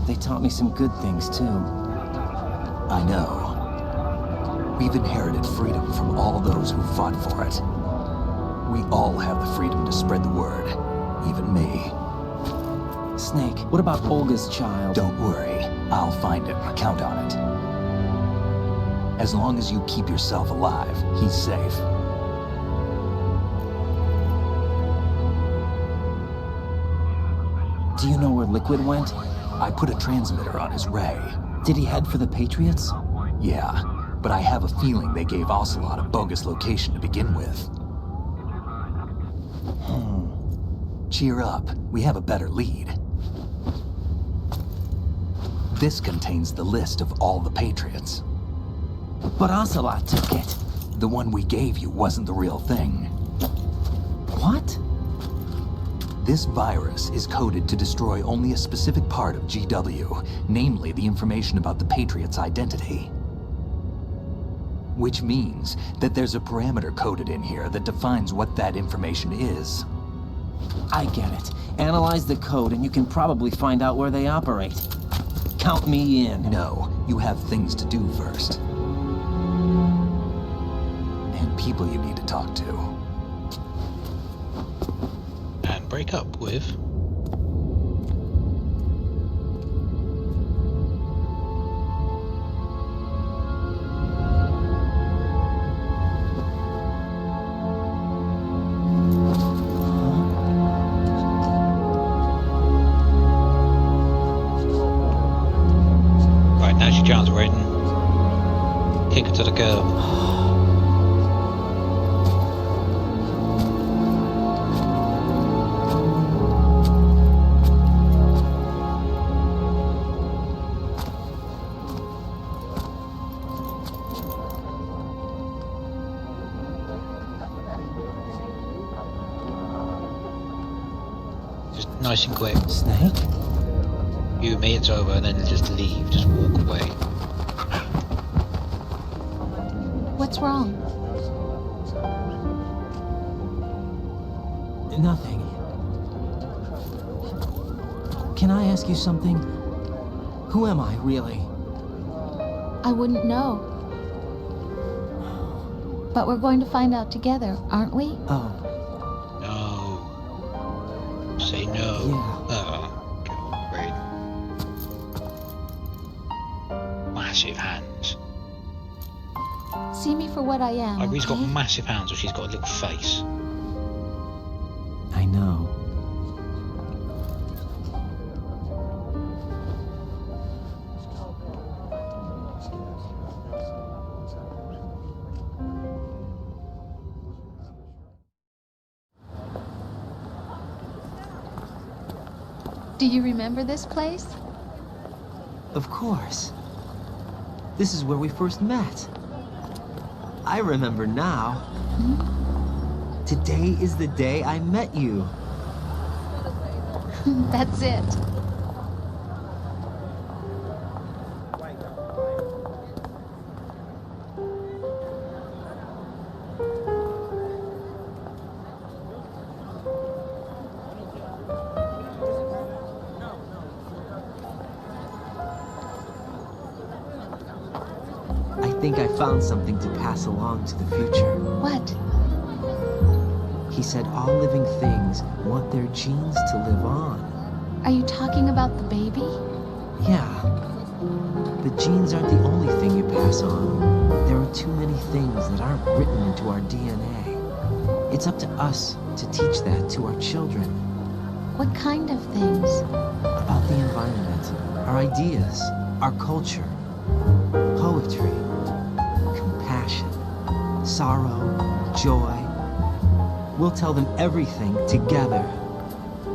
They taught me some good things, too. I know. We've inherited freedom from all those who fought for it. We all have the freedom to spread the word, even me. Snake, what about Olga's child? Don't worry. I'll find him. Count on it. As long as you keep yourself alive, he's safe. Do you know where Liquid went? I put a transmitter on his ray. Did he head for the Patriots? Yeah, but I have a feeling they gave Ocelot a bogus location to begin with. Cheer up. We have a better lead. This contains the list of all the Patriots. But Ocelot took it. The one we gave you wasn't the real thing. What? This virus is coded to destroy only a specific part of GW, namely the information about the Patriots' identity. Which means that there's a parameter coded in here that defines what that information is. I get it. Analyze the code and you can probably find out where they operate. Count me in. No, you have things to do first. And people you need to talk to. And break up with... John's waiting. Kick it to the curb. Just nice and quick. Snake? You and me, it's over, and then just leave, just walk away. What's wrong? Nothing. Can I ask you something? Who am I, really? I wouldn't know. But we're going to find out together, aren't we? Oh. No. Say no. Yeah. Oh, God, great. Massive hands. See me for what I am, Irene's got okay? massive hands, or she's got a little face. I know. Do you remember this place? Of course. This is where we first met. I remember now. Today is the day I met you. That's it. I think I found something to pass along to the future. What? He said all living things want their genes to live on. Are you talking about the baby? Yeah. The genes aren't the only thing you pass on. There are too many things that aren't written into our DNA. It's up to us to teach that to our children. What kind of things? About the environment, our ideas, our culture, poetry, compassion, sorrow, joy. We'll tell them everything together.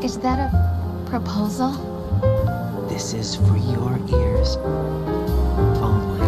Is that a proposal? This is for your ears only.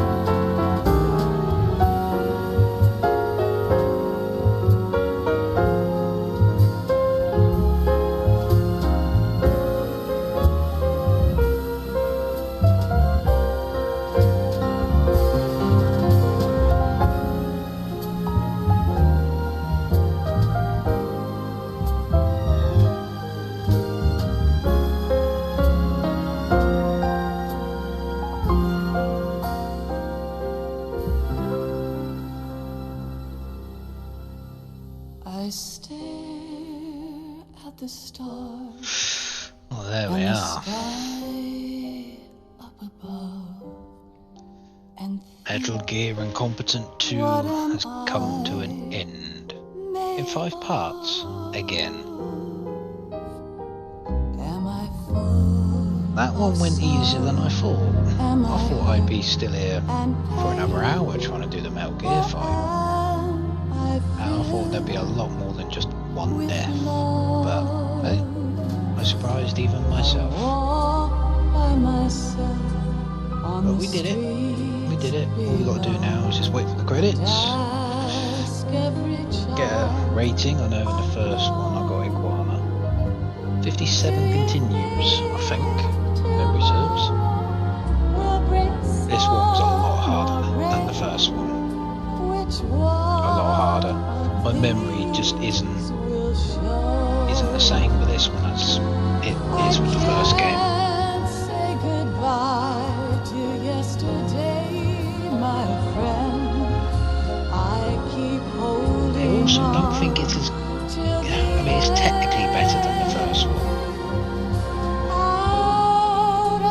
I stare at the stars. Oh, there we and the are. sky up above, and Metal Gear Incompetent 2 has come to an end. In 5 parts, again. am I full That one went easier than I thought. I thought I'd be still here for another hour trying to do the Metal Gear fight. And I thought there'd be a lot more than just one death. But hey, I surprised even myself. But we did it. We did it. All we got to do now is just wait for the credits. Get a rating. I know in the first one I got Iguana. 57 continues, I think. Memory serves. This one was a lot harder than the first one. A lot harder. My memory just isn't the same with this one as it is with the first game. say goodbye to yesterday, my friend. I keep holding I also don't think it's as... I mean, it's technically better than the first one.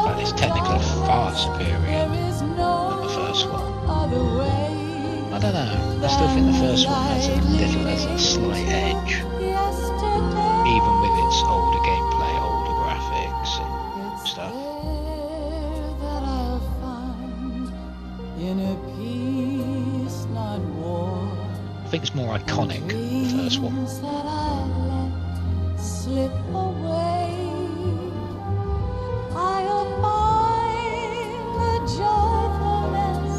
But it's technically far superior than the first one. I don't know. I still think the first one has a slight edge. Even with its older gameplay, older graphics and stuff. that I'll find in a peace not war. I think it's more iconic, the first one. That I let slip away. I'll find the joyfulness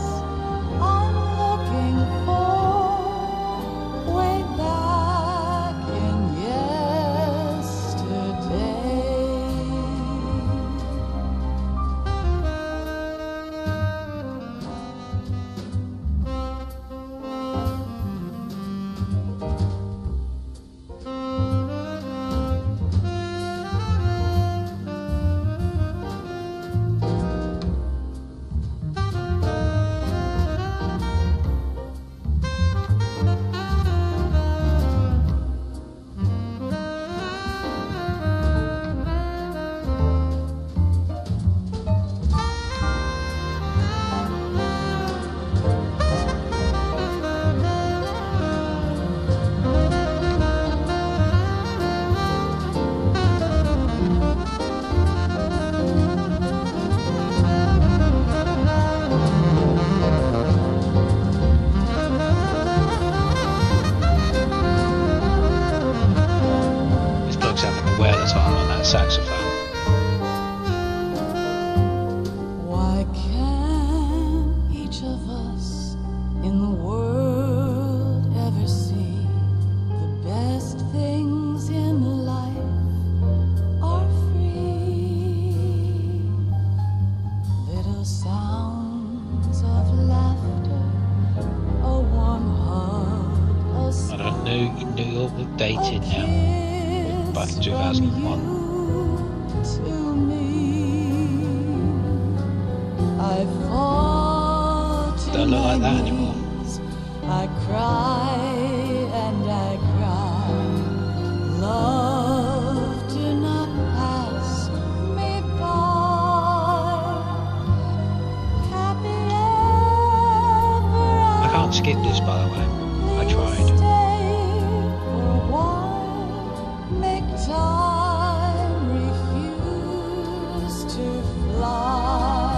I'm looking for way back in yesterday. New York updated now. We're back in 2001. Don't look like that anymore. I cry and I cry. Love, do not pass me by. Happy ever I can't skip this, by the way. I tried. make time refuse to fly.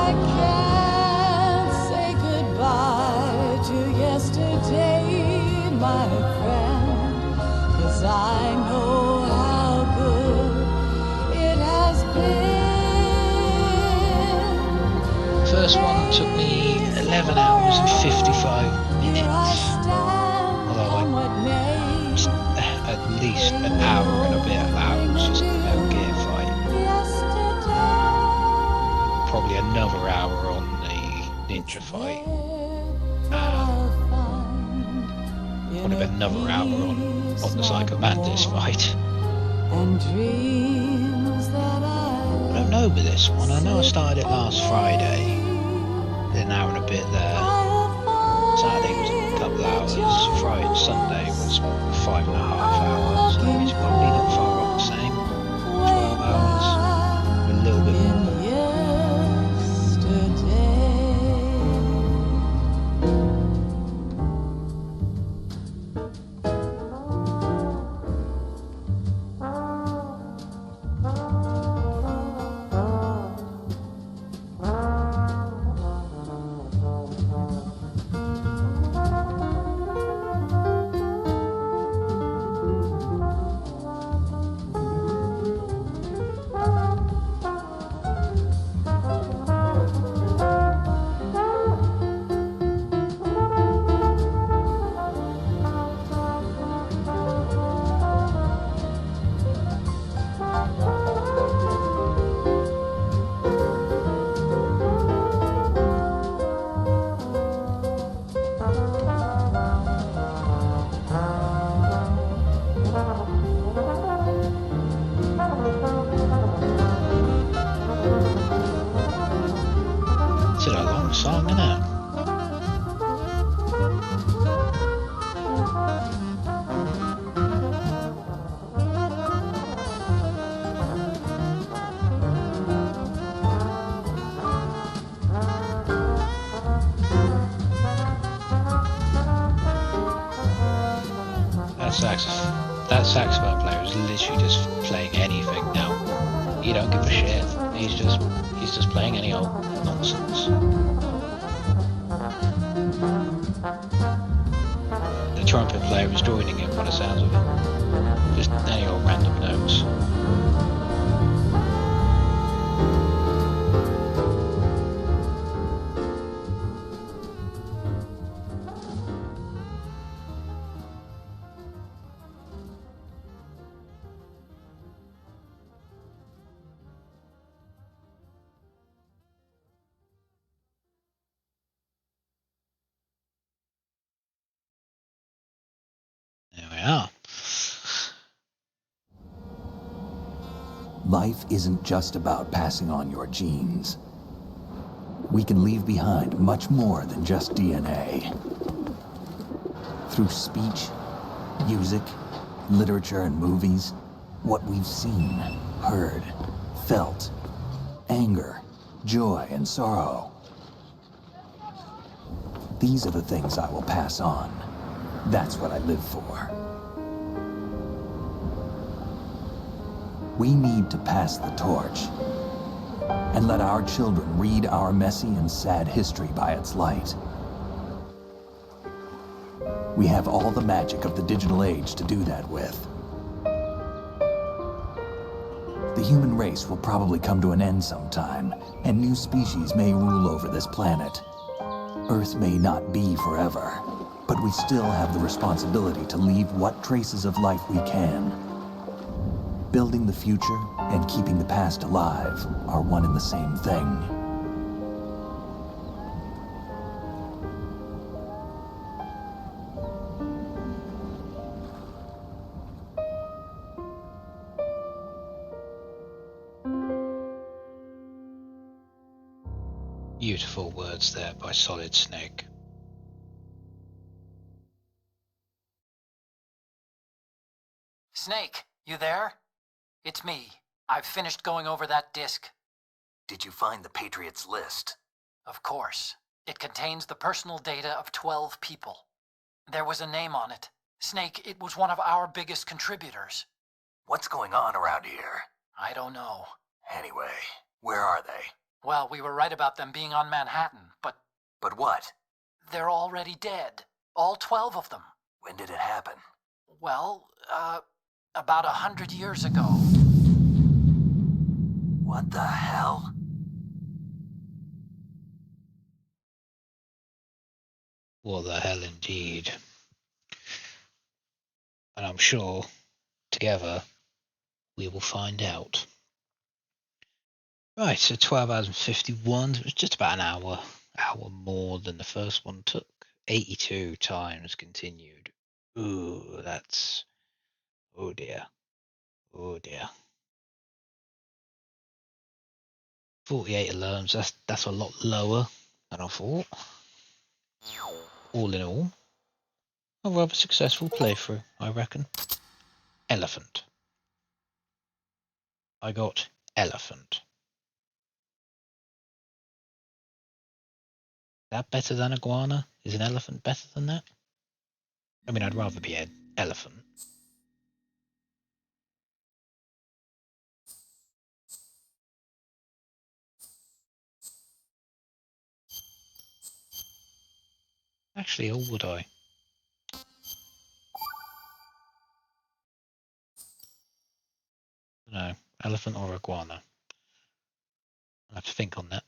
I can't say goodbye to yesterday, my friend, 'cause I know how good it has been. First one took me 11 hours and 55 minutes. Although at least an hour and a bit of that was just the Metal Gear fight. Probably another hour on the ninja fight. Would have been another hour on the Psycho Mantis fight. I don't know with this one. I know I started it last Friday. Did an hour and a bit there. Saturday was a couple hours. Friday and Sunday was 5.5 hours. So it's probably not far off the same. 12 hours. A little bit more. It's a long song, isn't it? That saxophone player is literally just playing anything now. You don't give a shit. He's just playing any old nonsense. The trumpet player is joining him by the sounds of it. Just any old random notes. There we are. Life isn't just about passing on your genes. We can leave behind much more than just DNA. Through speech, music, literature, and movies, what we've seen, heard, felt, anger, joy, and sorrow. These are the things I will pass on. That's what I live for. We need to pass the torch and let our children read our messy and sad history by its light. We have all the magic of the digital age to do that with. The human race will probably come to an end sometime, and new species may rule over this planet. Earth may not be forever, but we still have the responsibility to leave what traces of life we can. Building the future and keeping the past alive are one and the same thing. Beautiful words there by Solid Snake. Snake, you there? It's me. I've finished going over that disk. Did you find the Patriots list? Of course. It contains the personal data of 12 people. There was a name on it. Snake, it was one of our biggest contributors. What's going on around here? I don't know. Anyway, where are they? Well, we were right about them being on Manhattan, but... But what? They're already dead. All 12 of them. When did it happen? Well, about 100 years ago. What the hell? What the hell indeed. And I'm sure, together, we will find out. Right, so 12 hours and 51. It was just about an hour more than the first one took. 82 times continued. Ooh, that's... Oh dear. Oh dear. 48 alarms, that's a lot lower than I thought. All in all, a rather successful playthrough, I reckon. Elephant. I got elephant. Is that better than iguana? Is an elephant better than that? I mean, I'd rather be an elephant. Actually, or would I? No, elephant or iguana. I'll have to think on that.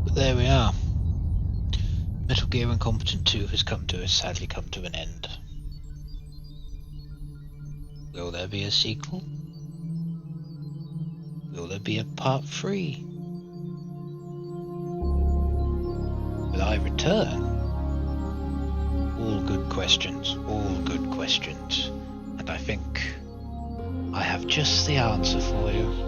But there we are. Metal Gear Incompetent 2 has sadly come to an end. Will there be a sequel? Will there be a part 3? Will I return? All good questions, all good questions. And I think I have just the answer for you.